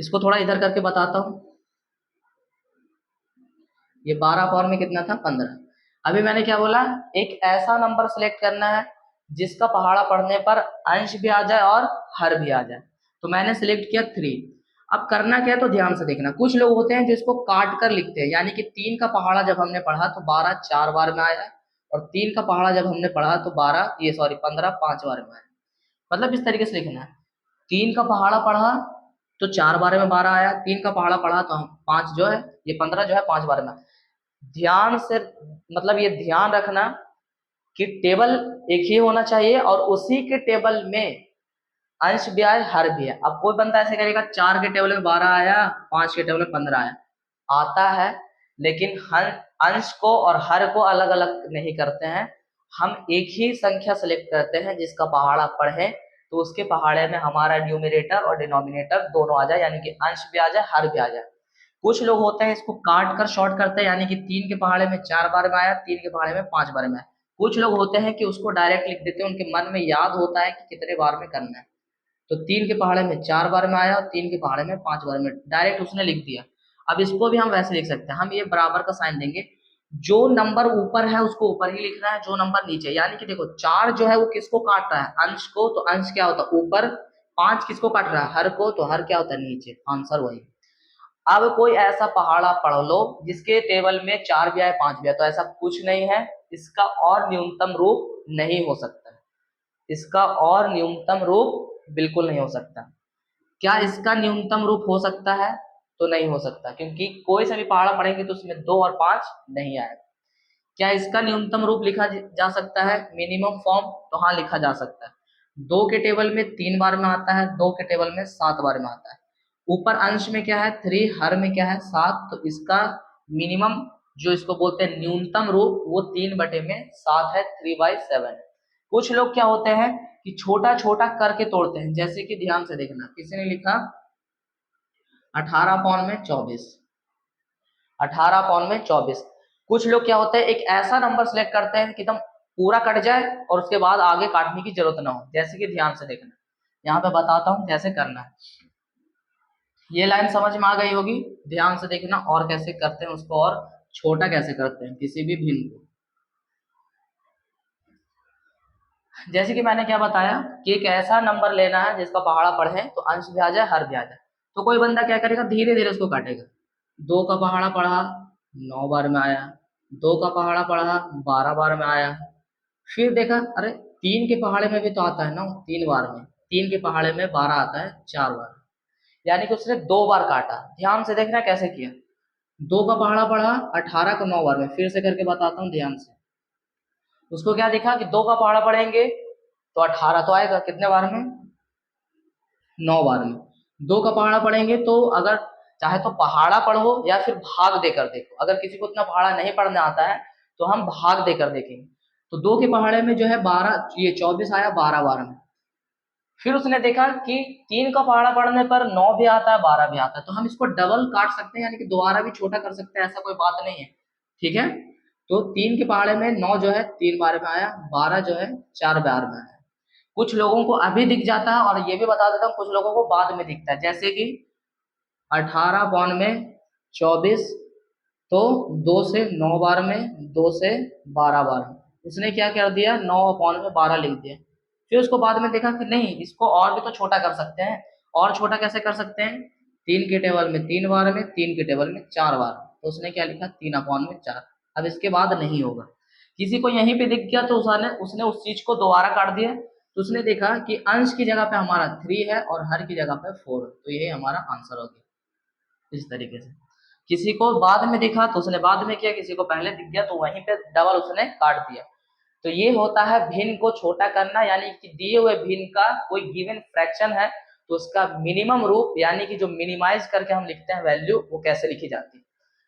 A: इसको थोड़ा इधर करके बताता हूं। ये 12 पावर में कितना था 15। अभी मैंने क्या बोला, एक ऐसा नंबर सेलेक्ट करना है जिसका पहाड़ा पढ़ने पर अंश भी आ जाए और हर भी आ जाए। तो मैंने सिलेक्ट किया 3। अब करना क्या है, तो ध्यान से देखना, कुछ लोग होते हैं जिसको काट कर लिखते हैं, यानी कि 3 का पहाड़ा जब हमने पढ़ा तो 12 4 बार में आया, और 3 का पहाड़ा जब हमने पढ़ा तो 12 ये सॉरी 15 5 बार में आया। मतलब इस तरीके से लिखना है, 3 का पहाड़ा पढ़ा तो 4 बार में 12 आया, 3 का पहाड़ा पढ़ा तो हम 5 जो है ये 15 जो है 5 बार में। ध्यान से मतलब ये ध्यान रखना कि टेबल एक ही होना चाहिए और उसी के टेबल में अंश भी आए, हर भी है। अब कोई बंदा ऐसे करेगा 4 के टेबल में 12 आया, 5 के टेबल में 15 आया, आता है, लेकिन हर अंश को और हर को अलग अलग नहीं करते हैं। हम एक ही संख्या सेलेक्ट करते हैं जिसका पहाड़ा पढ़े तो उसके पहाड़े में हमारा न्यूमिनेटर और डिनोमिनेटर दोनों आ जाए, यानी कि अंश भी आ जाए, हर भी आ जाए। कुछ लोग होते हैं इसको काट कर शॉर्ट करते हैं, यानी कि 3 के पहाड़े में 4 बार में आया, 3 के पहाड़े में 5 बार में आया। कुछ लोग होते हैं कि उसको डायरेक्ट लिख देते हैं, उनके मन में याद होता है कि कितने बार में करना है, तो 3 के पहाड़े में 4 बार में आया और 3 के पहाड़े में 5 बार में डायरेक्ट उसने लिख दिया। अब इसको भी हम वैसे लिख सकते हैं, हम ये बराबर का साइन देंगे, जो नंबर ऊपर है उसको ऊपर ही लिखना है, जो नंबर नीचे, यानी कि देखो 4 जो है वो किसको काट रहा है, अंश को, तो अंश क्या होता है ऊपर, 5 किसको काट रहा है, हर को, तो हर क्या होता है नीचे, आंसर वही। अब कोई ऐसा पहाड़ा पढ़ लो जिसके टेबल में 4 भी आए 5 भी आए, तो ऐसा कुछ नहीं है, इसका और न्यूनतम रूप नहीं हो सकता, इसका और न्यूनतम रूप बिल्कुल नहीं हो सकता। क्या इसका न्यूनतम रूप हो सकता है, तो नहीं हो सकता, क्योंकि कोई सा भी पहाड़ा पढ़ेंगे तो उसमें 2 और 5 नहीं आएगा। क्या इसका न्यूनतम रूप लिखा जा सकता है, मिनिमम फॉर्म, तो हाँ लिखा जा सकता है। 2 के टेबल में 3 बार में आता है, 2 के टेबल में 7 बार में आता है। ऊपर अंश में क्या है 3, हर में क्या है 7, तो इसका मिनिमम जो इसको बोलते हैं न्यूनतम रूप वो 3/7 है, 3/7 है। कुछ लोग क्या होते हैं कि छोटा छोटा करके तोड़ते हैं, जैसे कि ध्यान से देखना, किसी ने लिखा 18/24, 18/24। कुछ लोग क्या होते हैं एक ऐसा नंबर सेलेक्ट करते हैं कि एकदम पूरा कट जाए और उसके बाद आगे काटने की जरूरत ना हो, जैसे कि ध्यान से देखना, यहाँ पे बताता हूँ कैसे करना है। ये लाइन समझ में आ गई होगी, ध्यान से देखना, और कैसे करते हैं उसको, और छोटा कैसे करते हैं किसी भी भिन्न को। जैसे कि मैंने क्या बताया कि एक ऐसा नंबर लेना है जिसका पहाड़ा पढ़े तो अंश भी आ जाए, हर भी आ जाए। तो कोई बंदा क्या करेगा, धीरे धीरे उसको काटेगा, 2 का पहाड़ा पढ़ा 9 बार में आया, 2 का पहाड़ा पढ़ा 12 बार में आया, फिर देखा, अरे 3 के पहाड़े में भी तो आता है ना 3 बार में, 3 के पहाड़े में 12 आता है 4 बार, यानी कि उसने 2 बार काटा। ध्यान से देखना कैसे किया, 2 का पहाड़ा पढ़ा, 18 को 9 बार में, फिर से करके बताता हूँ ध्यान से। उसको क्या दिखा कि 2 का पहाड़ा पढ़ेंगे तो 18 तो आएगा, कितने बार में, 9 बार में। 2 का पहाड़ा पढ़ेंगे तो अगर चाहे तो पहाड़ा पढ़ो या फिर भाग देकर देखो, अगर किसी को इतना पहाड़ा नहीं पढ़ना आता है तो हम भाग देकर देखेंगे। तो 2 के पहाड़े में जो है 12, ये 24 आया 12 बार में। फिर उसने देखा कि 3 का पहाड़ा पढ़ने पर 9 भी आता है 12 भी आता है, तो हम इसको डबल काट सकते हैं, यानी कि दोबारा भी छोटा कर सकते हैं, ऐसा कोई बात नहीं है, ठीक है। तो 3 के पहाड़े में 9 जो है 3 बार में आया, 12 जो है 4 बार में आया। कुछ लोगों को अभी दिख जाता है, और ये भी बता देता हूँ कुछ लोगों को बाद में दिखता है, जैसे कि 18 पौन में 24, तो 2 से 9 बार में, 2 से 12 बार में उसने क्या कर दिया, 9 पौन में 12 लिख दिया। फिर उसको बाद में देखा कि नहीं, इसको और भी तो छोटा कर सकते हैं। और छोटा कैसे कर सकते हैं, 3 के टेबल में 3 बार में, 3 के टेबल में 4 बार में, तो उसने क्या लिखा, 3 अपॉन में 4। अब इसके बाद नहीं होगा। किसी को यहीं पे दिख गया तो उसने उसने उस चीज को दोबारा काट दिया, तो उसने देखा कि अंश की जगह पे हमारा 3 है और हर की जगह पे 4 है, तो यही हमारा आंसर हो गया। इस तरीके से किसी को बाद में दिखा तो उसने बाद में किया, किसी को पहले दिख गया तो वहीं पे डबल उसने काट दिया। तो ये होता है भिन्न को छोटा करना, यानी कि दिए हुए भिन्न का कोई गिवन फ्रैक्शन है तो उसका मिनिमम रूप, यानी कि जो मिनिमाइज करके हम लिखते हैं वैल्यू, वो कैसे लिखी जाती है।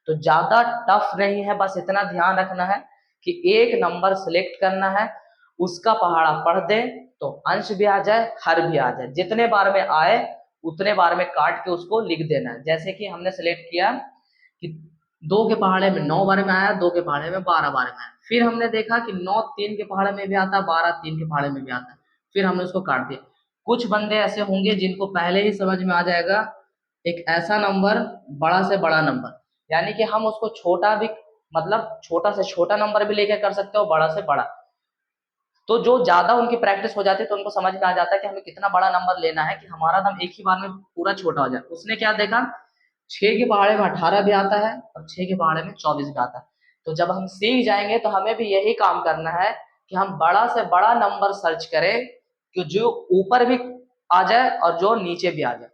A: तो ज्यादा टफ नहीं है, बस इतना ध्यान रखना है कि एक नंबर सिलेक्ट करना है, उसका पहाड़ा पढ़ दे तो अंश भी आ जाए हर भी आ जाए, जितने बार में आए उतने बार में काट के उसको लिख देना है। जैसे कि हमने सिलेक्ट किया कि 2 के पहाड़े में 9 बार में आया, 2 के पहाड़े में 12 बार में आया, फिर हमने देखा कि 9 3 के पहाड़े में भी आता है, 12 3 के पहाड़े में भी आता है, फिर हमने उसको काट दिया। कुछ बंदे ऐसे होंगे जिनको पहले ही समझ में आ जाएगा एक ऐसा नंबर, बड़ा से बड़ा नंबर, यानी कि हम उसको छोटा भी, मतलब छोटा से छोटा नंबर भी लेके कर सकते हो, बड़ा से बड़ा। तो जो ज्यादा उनकी प्रैक्टिस हो जाती है तो उनको समझ में आ जाता है कि हमें कितना बड़ा नंबर लेना है कि हमारा दम एक ही बार में पूरा छोटा हो जाए। उसने क्या देखा, 6 के पहाड़े में 18 भी आता है और 6 के पहाड़े में 24 भी आता है। तो जब हम सीख जाएंगे तो हमें भी यही काम करना है कि हम बड़ा से बड़ा नंबर सर्च करें कि जो ऊपर भी आ जाए और जो नीचे भी आ जाए।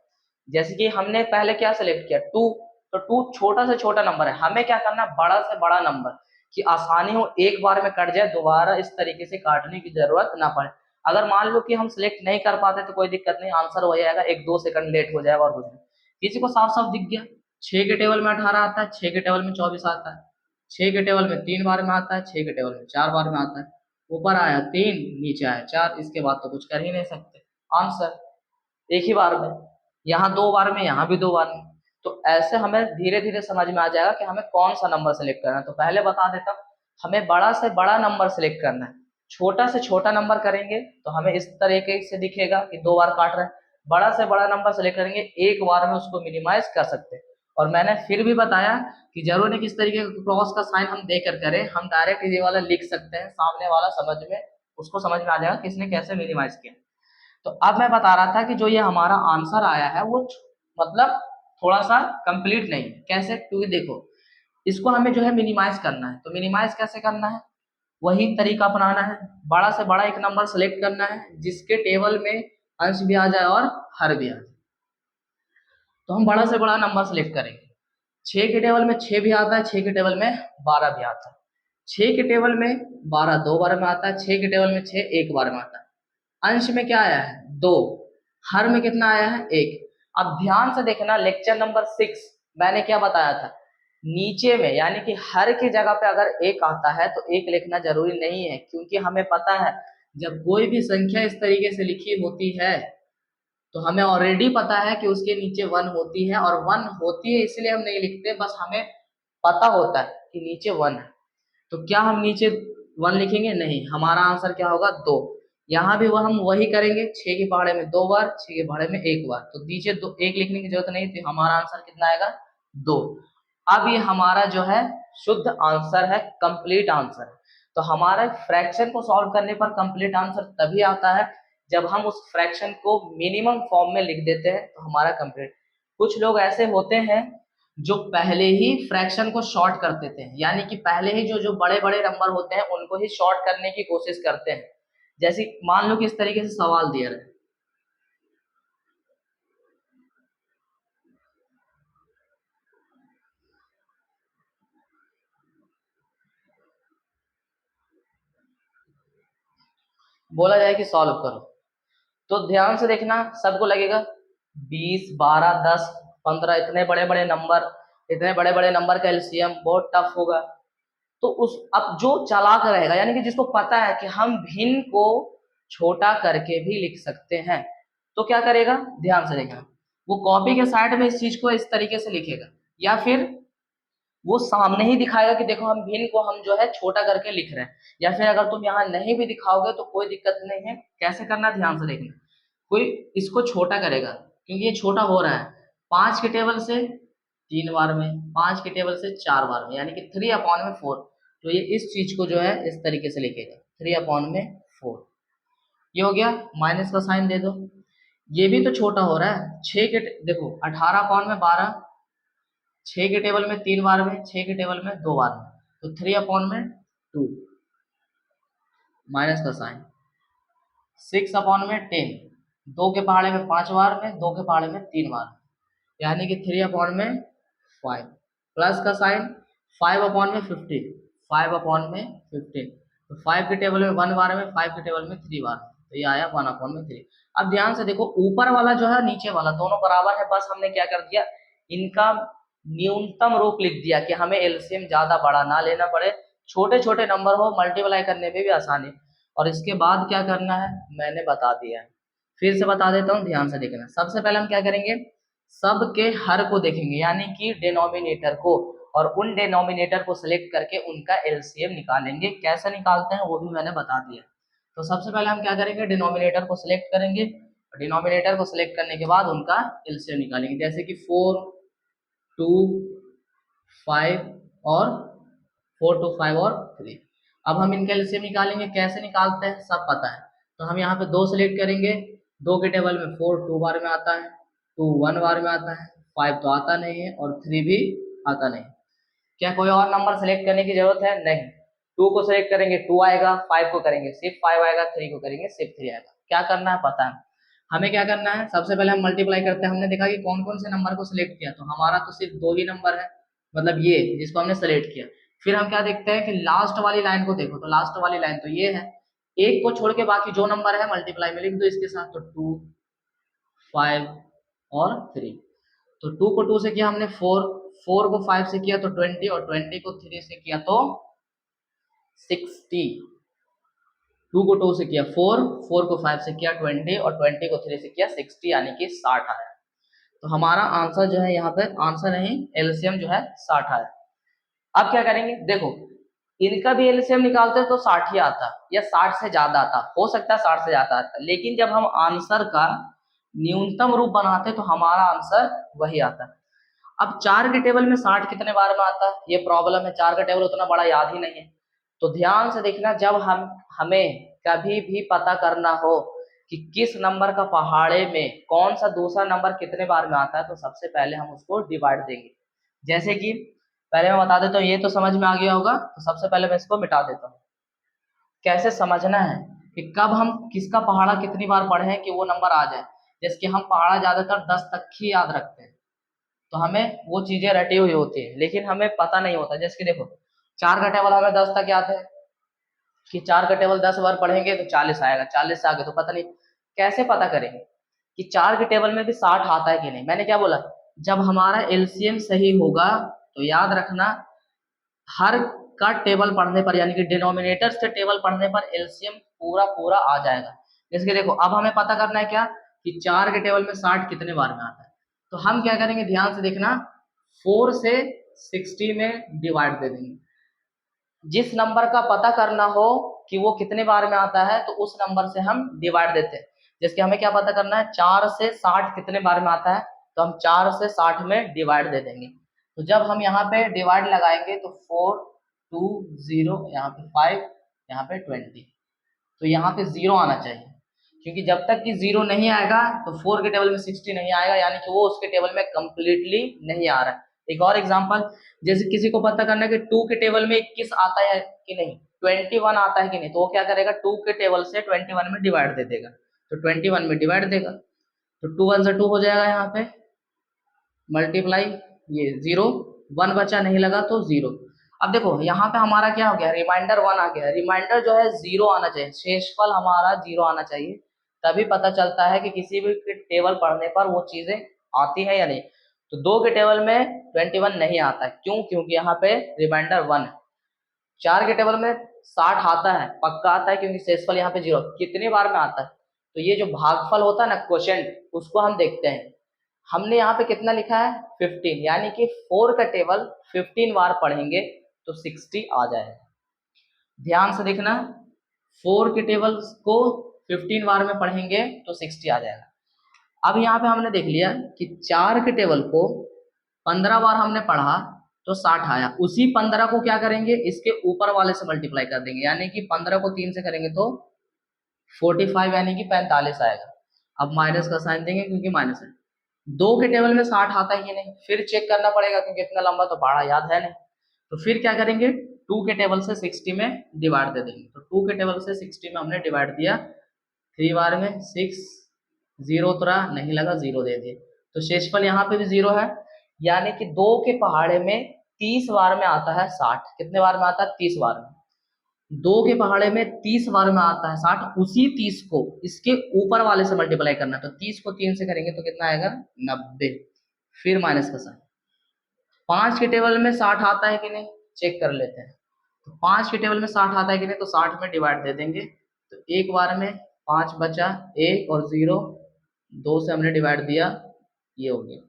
A: जैसे कि हमने पहले क्या सिलेक्ट किया, 2, तो 2 छोटा से छोटा नंबर है, हमें क्या करना है, बड़ा से बड़ा नंबर, कि आसानी हो, एक बार में कट जाए, दोबारा इस तरीके से काटने की जरूरत ना पड़े। अगर मान लो कि हम सिलेक्ट नहीं कर पाते तो कोई दिक्कत नहीं, आंसर हो जाएगा, 1-2 सेकंड लेट हो जाएगा और कुछ नहीं। किसी को साफ साफ दिख गया, 6 के टेबल में 18 आता है, 6 के टेबल में 24 आता है, 6 के टेबल में 3 बार में आता है, 6 के टेबल में 4 बार में आता है, ऊपर आया 3, नीचे आया 4, इसके बाद तो कुछ कर ही नहीं सकते, आंसर एक ही बार में, यहाँ 2 बार में, यहाँ भी 2 बार में। तो ऐसे हमें धीरे धीरे समझ में आ जाएगा कि हमें कौन सा नंबर सेलेक्ट करना है। तो पहले बता देता हूँ, हमें बड़ा से बड़ा नंबर सेलेक्ट करना है, छोटा से छोटा नंबर करेंगे तो हमें इस तरीके से दिखेगा कि 2 बार काट रहे हैं। बड़ा से बड़ा नंबर सेलेक्ट करेंगे, एक बार में उसको मिनिमाइज कर सकते हैं। और मैंने फिर भी बताया कि जरूर नहीं किस तरीके का क्रॉस का साइन हम देकर करें, हम डायरेक्ट ये वाला लिख सकते हैं, सामने वाला समझ में, उसको समझ में आ जाएगा किसने कैसे मिनिमाइज किया। तो अब मैं बता रहा था कि जो ये हमारा आंसर आया है वो मतलब थोड़ा सा कंप्लीट नहीं है। कैसे, क्योंकि देखो इसको हमें जो है मिनिमाइज करना है, तो मिनिमाइज कैसे करना है, वही तरीका अपनाना है, बड़ा से बड़ा एक नंबर सेलेक्ट करना है जिसके टेबल में अंश भी आ जाए और हर भी आ जाए। तो हम बड़ा से बड़ा नंबर सेलेक्ट करेंगे, 6 के टेबल में 6 भी आता है, 6 के टेबल में 12 भी आता है, 6 के टेबल में 12 2 बार में आता है, 6 के टेबल में 6 एक बार में आता है। अंश में क्या आया है, 2, हर में कितना आया है, 1। अब ध्यान से देखना, लेक्चर नंबर 6 मैंने क्या बताया था, नीचे में यानी कि हर की जगह पे अगर 1 आता है तो 1 लिखना जरूरी नहीं है, क्योंकि हमें पता है जब कोई भी संख्या इस तरीके से लिखी होती है तो हमें ऑलरेडी पता है कि उसके नीचे 1 होती है, और 1 होती है इसलिए हम नहीं लिखते, बस हमें पता होता है कि नीचे 1 है। तो क्या हम नीचे 1 लिखेंगे, नहीं, हमारा आंसर क्या होगा, 2। यहाँ भी वह हम वही करेंगे, 6 के पहाड़े में 2 बार, 6 के पहाड़े में 1 बार, तो नीचे 1 लिखने की जरूरत नहीं थी, हमारा आंसर कितना आएगा, 2। अब ये हमारा जो है शुद्ध आंसर है, कंप्लीट आंसर है। तो हमारे फ्रैक्शन को सॉल्व करने पर कंप्लीट आंसर तभी आता है जब हम उस फ्रैक्शन को मिनिमम फॉर्म में लिख देते हैं, तो हमारा कंप्लीट। कुछ लोग ऐसे होते हैं जो पहले ही फ्रैक्शन को शॉर्ट कर देते हैं, यानी कि पहले ही जो जो बड़े बड़े नंबर होते हैं उनको ही शॉर्ट करने की कोशिश करते हैं। जैसे मान लो कि इस तरीके से सवाल दिया है, बोला जाए कि सॉल्व करो, तो ध्यान से देखना, सबको लगेगा 20, 12, 10, 15 इतने बड़े बड़े नंबर, इतने बड़े बड़े नंबर का एलसीएम बहुत टफ होगा। तो उस अब जो चालाक रहेगा, यानी कि जिसको पता है कि हम भिन्न को छोटा करके भी लिख सकते हैं, तो क्या करेगा, ध्यान से देखना, वो कॉपी के साइड में इस चीज को इस तरीके से लिखेगा, या फिर वो सामने ही दिखाएगा कि देखो हम भिन्न को हम जो है छोटा करके लिख रहे हैं। या फिर अगर तुम यहाँ नहीं भी दिखाओगे तो कोई दिक्कत नहीं है, कैसे करना ध्यान से देखना, कोई इसको छोटा करेगा क्योंकि ये छोटा हो रहा है 5 के टेबल से 3 बार में, 5 के टेबल से 4 बार में, यानी कि 3/4, तो ये इस चीज को जो है इस तरीके से लिखेगा 3/4। ये हो गया, माइनस का साइन दे दो। ये भी तो छोटा हो रहा है, 6 के देखो 18/12, 6 के टेबल में 3 बार में, 6 के टेबल में 2 बार में, तो 3/2, माइनस का साइन, 6/10, 2 के पहाड़े में 5 बार में, 2 के पहाड़े में 3 बार में, यानी कि 3/5, प्लस का साइन, 5/15, 5/15, तो 5 के टेबल में 1 बार में, 5 के टेबल में 3 बार में, तो ये आया 1/3। अब ध्यान से देखो, ऊपर वाला जो है नीचे वाला दोनों बराबर है, बस हमने क्या कर दिया, इनका न्यूनतम रूप लिख दिया कि हमें एलसीएम ज्यादा बड़ा ना लेना पड़े, छोटे छोटे नंबर हो, मल्टीप्लाई करने में भी आसानी। और इसके बाद क्या करना है मैंने बता दिया है, फिर से बता देता हूँ, ध्यान से देखना। सबसे पहले हम क्या करेंगे, सब के हर को देखेंगे, यानी कि डिनोमिनेटर को, और उन डिनोमिनेटर को सिलेक्ट करके उनका एलसीएम निकालेंगे। कैसे निकालते हैं वो भी मैंने बता दिया। तो सबसे पहले हम क्या करेंगे, डिनोमिनेटर को सिलेक्ट करेंगे, डिनोमिनेटर को सिलेक्ट करने के बाद उनका एलसीएम निकालेंगे, जैसे कि 4, 2, 5 और 4, 2, 5 और 3। अब हम इनका एलसीएम निकालेंगे, कैसे निकालते हैं सब पता है। तो हम यहाँ पे 2 सेलेक्ट करेंगे, 2 के टेबल में 4 2 बार में आता है, 2 1 बार में आता है, 5 तो आता नहीं है और 3 भी आता नहीं। क्या कोई और नंबर सेलेक्ट करने की जरूरत है? नहीं। 2 को सेलेक्ट करेंगे 2 आएगा, 5 को करेंगे सिर्फ 5 आएगा, 3 को करेंगे सिर्फ 3 आएगा। क्या करना है पता है हमें, क्या करना है, सबसे पहले हम मल्टीप्लाई करते हैं। हमने देखा कि कौन कौन से नंबर को सिलेक्ट किया, तो हमारा तो सिर्फ 2 ही नंबर है, मतलब ये जिसको हमने सेलेक्ट किया। फिर हम क्या देखते हैं कि लास्ट वाली लाइन को देखो, तो लास्ट वाली लाइन तो ये है, एक को छोड़ के बाकी जो नंबर है मल्टीप्लाई में लिख दो इसके साथ, तो 2, 5 और 3। तो 2 को 2 से किया हमने 4, 4 को 5 से किया तो 20, और 20 को 3 से किया तो 60। 2 को 2 से किया 4, 4 को 5 से किया 20, और 20 को 3 से किया 60, यानी कि 60 आया। तो हमारा आंसर जो है यहाँ पे, आंसर नहीं एलसीएम जो है 60 आया। अब क्या करेंगे, देखो इनका भी एलसीएम निकालते हैं तो 60 ही आता, या 60 से ज्यादा आता, हो सकता है 60 से ज्यादा आता, लेकिन जब हम आंसर का न्यूनतम रूप बनाते तो हमारा आंसर वही आता है। अब 4 के टेबल में 60 कितने बार में आता है, ये प्रॉब्लम है, 4 का टेबल उतना बड़ा याद ही नहीं है। तो ध्यान से देखना, जब हमें कभी भी पता करना हो कि किस नंबर का पहाड़े में कौन सा दूसरा नंबर कितने बार में आता है, तो सबसे पहले हम उसको डिवाइड देंगे। जैसे कि पहले मैं बता देता हूँ, ये तो समझ में आ गया होगा, तो सबसे पहले मैं इसको मिटा देता हूँ। कैसे समझना है कि कब हम किसका पहाड़ा कितनी बार पढ़े कि वो नंबर आ जाए। जैसे कि हम पहाड़ा ज्यादातर 10 तक ही याद रखते हैं, तो हमें वो चीजें रटी हुई होती है, लेकिन हमें पता नहीं होता। जैसे कि देखो 4 का टेबल हमें 10 तक याद है, कि 4 का टेबल 10 बार पढ़ेंगे तो 40 आएगा, 40 से आगे तो पता नहीं। कैसे पता करेंगे कि 4 के टेबल में भी 60 आता है कि नहीं? मैंने क्या बोला, जब हमारा एलसीएम सही होगा, तो याद रखना हर का टेबल पढ़ने पर, यानी कि डिनोमिनेटर से टेबल पढ़ने पर एलसीएम पूरा पूरा आ जाएगा। जैसे कि देखो अब हमें पता करना है क्या, कि 4 के टेबल में 60 कितने बार में आता है। तो हम क्या करेंगे, ध्यान से देखना, 4 से 60 में डिवाइड दे देंगे। जिस नंबर का पता करना हो कि वो कितने बार में आता है, तो उस नंबर से हम डिवाइड देते हैं। जैसे कि हमें क्या पता करना है, 4 से 60 कितने बार में आता है, तो हम 4 से 60 में डिवाइड दे देंगे। तो जब हम यहाँ पे डिवाइड लगाएंगे तो 4, 2, 0, यहाँ पे 5, यहाँ पे 20, तो यहाँ पे 0 आना चाहिए, क्योंकि जब तक कि 0 नहीं आएगा तो 4 के टेबल में 60 नहीं आएगा, यानी कि वो उसके टेबल में कंप्लीटली नहीं आ रहा है। एक और एग्जांपल, जैसे किसी को पता करना है कि 2 के टेबल में 21 आता है कि नहीं, 21 आता है कि नहीं, तो वो क्या करेगा, 2 के टेबल से 21 में डिवाइड दे देगा, तो 21 में डिवाइड देगा, तो 2 1 से 2 हो जाएगा, यहाँ पे मल्टीप्लाई, ये 0 1 बचा, नहीं लगा तो 0। अब देखो यहाँ पे हमारा क्या हो गया, रिमाइंडर 1 आ गया, रिमाइंडर जो है 0 आना चाहिए, शेषफल हमारा 0 आना चाहिए, तभी पता चलता है कि किसी भी टेबल पढ़ने पर वो चीजें आती है या नहीं। तो 2 के टेबल में 21 नहीं आता है, क्यों, क्योंकि यहाँ पे रिमाइंडर 1 है। 4 के टेबल में 60 आता है, पक्का आता है, क्योंकि शेषफल यहाँ पे 0 कितनी बार में आता है, तो ये जो भागफल होता है ना, क्वोशिएंट, उसको हम देखते हैं। हमने यहाँ पे कितना लिखा है, 15, यानी कि 4 का टेबल 15 बार पढ़ेंगे तो 60 आ जाएगा। ध्यान से देखना, 4 के टेबल को 15 बार में पढ़ेंगे तो 60 आ जाएगा। अब यहाँ पे हमने देख लिया कि 4 के टेबल को 15 बार हमने पढ़ा तो 60 आया, उसी 15 को क्या करेंगे, इसके ऊपर वाले से मल्टीप्लाई कर देंगे, यानी कि 15 को 3 से करेंगे तो 45, यानी कि 45 आएगा। अब माइनस का साइन देंगे क्योंकि माइनस है। 2 के टेबल में 60 आता है कि नहीं, फिर चेक करना पड़ेगा, क्योंकि इतना लंबा तो पढ़ा याद है नहीं, तो फिर क्या करेंगे, 2 के टेबल से 60 में डिवाइड दे देंगे, तो 2 के टेबल से 60 में हमने डिवाइड दिया, 3 बार में 6, 0 उतरा, नहीं लगा, 0 दे दिए, तो शेषफल यहाँ पे भी 0 है, यानी कि 2 के पहाड़े में 30 बार में आता है 60, कितने बार में आता है, 30 बार में। 2 के पहाड़े में 30 बार में आता है 60, उसी 30 को इसके ऊपर वाले से मल्टीप्लाई करना है, तो 30 को 3 से करेंगे तो कितना आएगा, 90, फिर माइनस का साइन। 5 के टेबल में 60 आता है कि नहीं, चेक कर लेते हैं, तो 5 के टेबल में 60 आता है कि नहीं, तो 60 में डिवाइड दे देंगे, तो एक बार में 5 बचा, 1 और 0, 2 से हमने डिवाइड दिया, ये हो गया,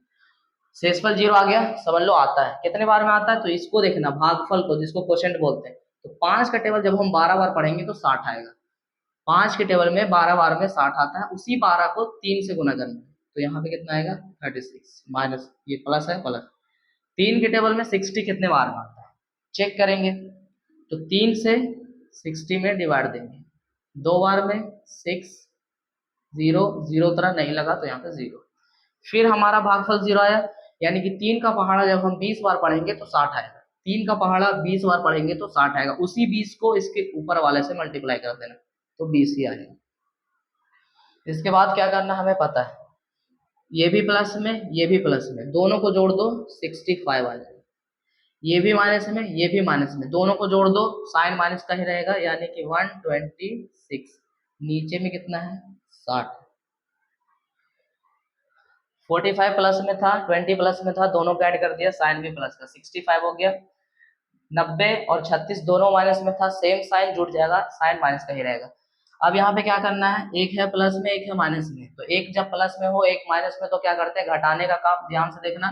A: शेषफल 0 आ गया, समझ लो आता है, कितने बार में आता है, तो इसको देखना, भागफल को, जिसको क्वोशिएंट बोलते हैं, तो 5 का टेबल जब हम 12 बार पढ़ेंगे तो 60 आएगा, 5 के टेबल में 12 बार में 60 आता है, उसी 12 को 3 से गुना करना है, तो यहाँ पे कितना आएगा, 36, माइनस, ये प्लस है, प्लस। 3 के टेबल में 60 कितने बार में आता है, चेक करेंगे, तो 3 से 60 में डिवाइड देंगे, 2 बार में 6, 0, 0 उतरा, नहीं लगा, तो यहाँ पे 0, फिर हमारा भागफल 0 आया, यानी कि 3 का पहाड़ा जब हम 20 बार पढ़ेंगे तो 60 आएगा, 3 का पहाड़ा 20 बार पढ़ेंगे तो 60 आएगा, उसी 20 को इसके ऊपर वाले से मल्टीप्लाई कर देना, तो 20 ही आएगा। इसके बाद क्या करना हमें पता है, ये भी प्लस में, ये भी प्लस में, दोनों को जोड़ दो, 65 आ जाएगा, ये भी माइनस में, ये भी माइनस में, दोनों को जोड़ दो, साइन माइनस का ही रहेगा, यानी कि 126, नीचे में कितना है, 60, 45 प्लस में था, 20 प्लस में था, दोनों को ऐड कर दिया, साइन भी प्लस का, 65 हो गया। 90 और 36 दोनों माइनस में था, सेम साइन जुड़ जाएगा, साइन माइनस का ही रहेगा। अब यहाँ पे क्या करना है, एक है प्लस में, एक है माइनस में, तो एक जब प्लस में हो, एक माइनस में, तो क्या करते हैं, घटाने का काम, ध्यान से देखना,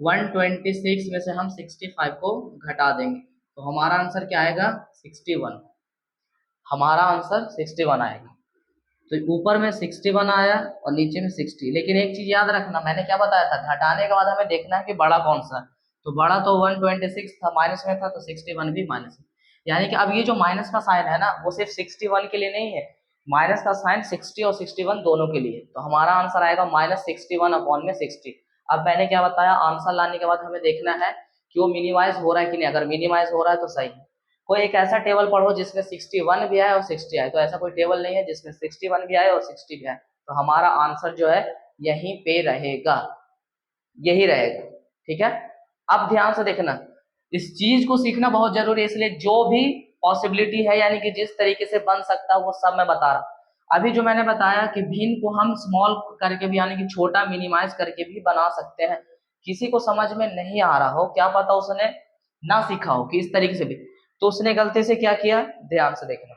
A: 126 में से हम 65 को घटा देंगे, तो हमारा आंसर क्या आएगा, 61, हमारा आंसर 61 आएगा। तो ऊपर में 61 आया और नीचे में 60, लेकिन एक चीज याद रखना, मैंने क्या बताया था, घटाने के बाद हमें देखना है कि बड़ा कौन सा है, तो बड़ा तो 126 था, माइनस में था, तो 61 भी माइनस में, यानी कि अब ये जो माइनस का साइन है ना, वो सिर्फ 61 के लिए नहीं है, माइनस का साइन 60 और 61 दोनों के लिए, तो हमारा आंसर आएगा -61 अपॉन में 60। अब मैंने क्या बताया, आंसर लाने के बाद हमें देखना है कि वो मिनिमाइज हो रहा है कि नहीं, अगर मिनिमाइज हो रहा है तो सही है। कोई एक ऐसा टेबल पढ़ो जिसमें 61 भी आए और 60 आए, तो ऐसा कोई टेबल नहीं है जिसमें 61 भी आए और 60 भी आए, तो हमारा आंसर जो है यहीं पे रहेगा, यही रहेगा, ठीक है। अब ध्यान से देखना, इस चीज को सीखना बहुत जरूरी है, इसलिए जो भी पॉसिबिलिटी है, यानी कि जिस तरीके से बन सकता है वो सब मैं बता रहा हूँ। अभी जो मैंने बताया कि भिन्न को हम स्मॉल करके भी, यानी कि छोटा मिनिमाइज करके भी बना सकते हैं, किसी को समझ में नहीं आ रहा हो, क्या पता उसने ना सीखा हो कि इस तरीके से भी, तो उसने गलती से क्या किया, ध्यान से देखना,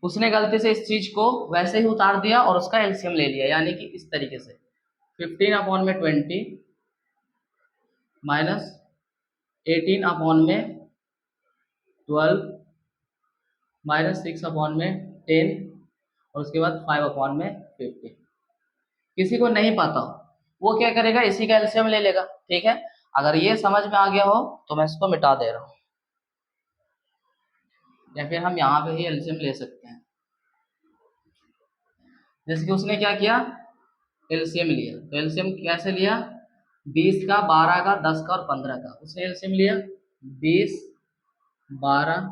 A: उसने गलती से इस चीज को वैसे ही उतार दिया और उसका एलसीएम ले लिया, यानी कि इस तरीके से 15 अपॉन में 20 माइनस 18 अपॉन में 12 माइनस 6 अपॉन में 10 और उसके बाद 5 अपॉन में 50। किसी को नहीं पता वो क्या करेगा, इसी का एलसीएम ले लेगा, ठीक है। अगर ये समझ में आ गया हो तो मैं इसको मिटा दे रहा हूँ। या फिर हम यहाँ पे ही एलसीएम ले सकते हैं। जैसे कि उसने क्या किया, एलसीएम लिया, तो एलसीएम कैसे लिया, 20 का, 12 का, 10 का और 15 का। उसने एलसीएम लिया 20, 12,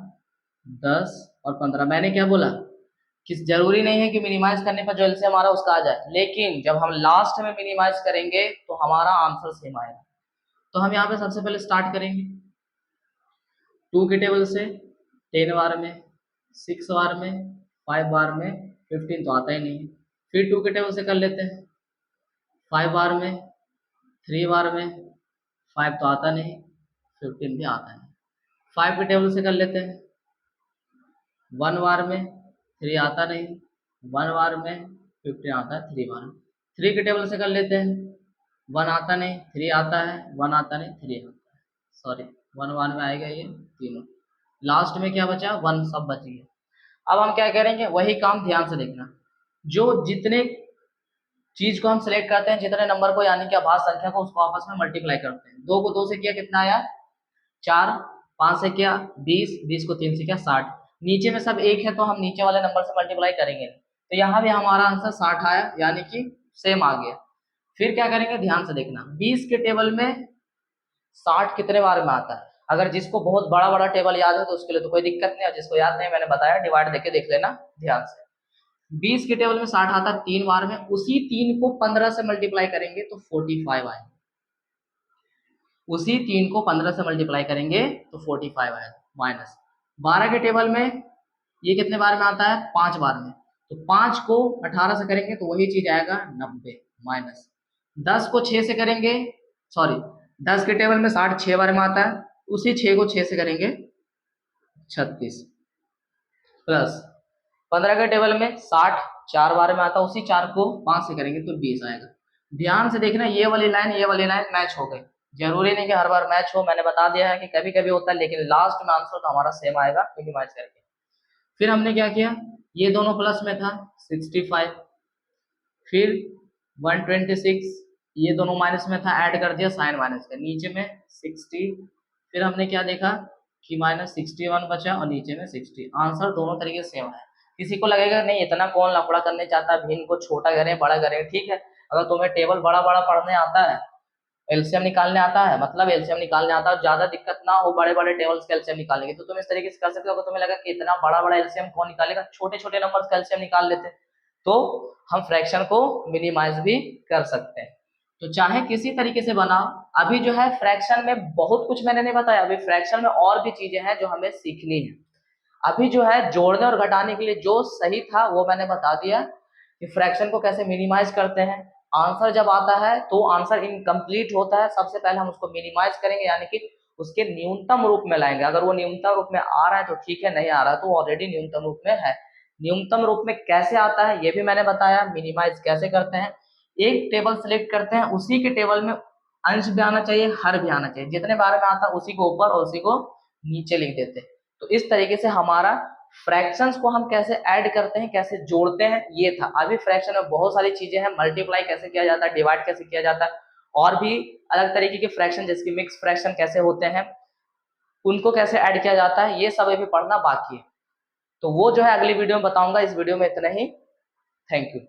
A: 10 और 15। मैंने क्या बोला कि जरूरी नहीं है कि मिनिमाइज करने पर जो एलसीएम हमारा उसका आ जाए, लेकिन जब हम लास्ट में मिनिमाइज करेंगे तो हमारा आंसर सेम आएगा। तो हम यहाँ पे सबसे पहले स्टार्ट करेंगे 2 के टेबल से, 10 बार में, 6 बार में, 5 बार में, 15 तो आता ही नहीं है। फिर 2 के टेबल से कर लेते हैं 5 बार में, 3 बार में, 5 तो आता नहीं, 15 भी आता है। 5 के टेबल से कर लेते हैं 1 बार में, 3 आता नहीं, 1 बार में, 15 आता है 3 बार में। 3 के टेबल से कर लेते हैं 1 आता नहीं, 3 आता है, 1 आता नहीं, 3 आता है, सॉरी 1 बार में आएगा ये तीनों। लास्ट में क्या बचा, 1 सब बच गया। अब हम क्या करेंगे, वही काम ध्यान से देखना, जो जितने चीज को हम सिलेक्ट करते हैं, जितने नंबर को यानी कि अभाज्य संख्या को, उसको आपस में मल्टीप्लाई करते हैं। 2 को 2 से किया कितना आया 4, 5 से किया 20, 20 को 3 से किया 60। नीचे में सब एक है तो हम नीचे वाले नंबर से मल्टीप्लाई करेंगे, तो यहाँ भी हमारा आंसर 60 आया, यानी कि सेम आ गया। फिर क्या करेंगे, ध्यान से देखना, 20 के टेबल में 60 कितने बार में आता है। अगर जिसको बहुत बड़ा बड़ा टेबल याद है तो उसके लिए तो कोई दिक्कत नहीं है, जिसको याद नहीं मैंने बताया डिवाइड देके देख लेना ध्यान से। 20 के टेबल में 60 आता है 3 बार में, उसी 3 को 15 से मल्टीप्लाई करेंगे तो 45 आएगा। उसी 3 को 15 से मल्टीप्लाई करेंगे तो 45 आएगा। माइनस 12 के टेबल में ये कितने बार में आता है 5 बार में, तो 5 को 18 से करेंगे तो वही चीज आएगा 90। माइनस 10 को 6 से करेंगे, सॉरी 10 के टेबल में 60 6 बार में आता है, उसी 6 को 6 से करेंगे 36। प्लस 15 के टेबल में 60 4 बार में आता है, उसी 4 को 5 से करेंगे तो 20 आएगा। ध्यान से देखना, ये वाली लाइन मैच हो गई। जरूरी नहीं कि हर बार मैच हो, मैंने बता दिया है कि कभी कभी होता है, लेकिन लास्ट में आंसर तो हमारा सेम आएगा मिनिमाइज करके। फिर हमने क्या किया, ये दोनों प्लस में था 65, फिर 126, ये दोनों माइनस में था, ऐड कर दिया साइन माइनस का, नीचे में 60। फिर हमने क्या देखा कि -61 बचा और नीचे में 60। आंसर दोनों तरीके से सेम है। किसी को लगेगा नहीं इतना कौन लफड़ा करने चाहता है, भिन्न को छोटा करें बड़ा करें, ठीक है। अगर तुम्हें टेबल बड़ा बड़ा पढ़ने आता है, एलसीएम निकालने आता है, मतलब एलसीएम निकालने आता है, ज्यादा दिक्कत ना हो बड़े बड़े टेबल्स का एलसीएम निकालने की, तो तुम इस तरीके से कर सकते हो। अगर तुम्हें लगा कि इतना बड़ा बड़ा एलसीएम कौन निकालेगा, छोटे छोटे नंबर्स का एलसीएम निकाल लेते, तो हम फ्रैक्शन को मिनिमाइज भी कर सकते हैं। तो चाहे किसी तरीके से बनाओ, अभी जो है फ्रैक्शन में बहुत कुछ मैंने नहीं बताया, अभी फ्रैक्शन में और भी चीजें हैं जो हमें सीखनी है। अभी जो है जोड़ने और घटाने के लिए जो सही था वो मैंने बता दिया कि फ्रैक्शन को कैसे मिनिमाइज करते हैं। आंसर जब आता है तो आंसर इनकम्प्लीट होता है, सबसे पहले हम उसको मिनिमाइज करेंगे, यानी कि उसके न्यूनतम रूप में लाएंगे। अगर वो न्यूनतम रूप में आ रहा है तो ठीक है, नहीं आ रहा तो ऑलरेडी न्यूनतम रूप में है। न्यूनतम रूप में कैसे आता है ये भी मैंने बताया, मिनिमाइज कैसे करते हैं। एक टेबल सेलेक्ट करते हैं, उसी के टेबल में अंश भी आना चाहिए, हर भी आना चाहिए, जितने बार में आता है उसी को ऊपर और उसी को नीचे लिख देते हैं। तो इस तरीके से हमारा फ्रैक्शंस को हम कैसे ऐड करते हैं, कैसे जोड़ते हैं, ये था। अभी फ्रैक्शन में बहुत सारी चीजें हैं, मल्टीप्लाई कैसे किया जाता है, डिवाइड कैसे किया जाता है, और भी अलग तरीके के फ्रैक्शन जैसे कि मिक्स फ्रैक्शन कैसे होते हैं, उनको कैसे ऐड किया जाता है, ये सब अभी पढ़ना बाकी है। तो वो जो है अगली वीडियो में बताऊंगा, इस वीडियो में इतना ही। Thank you.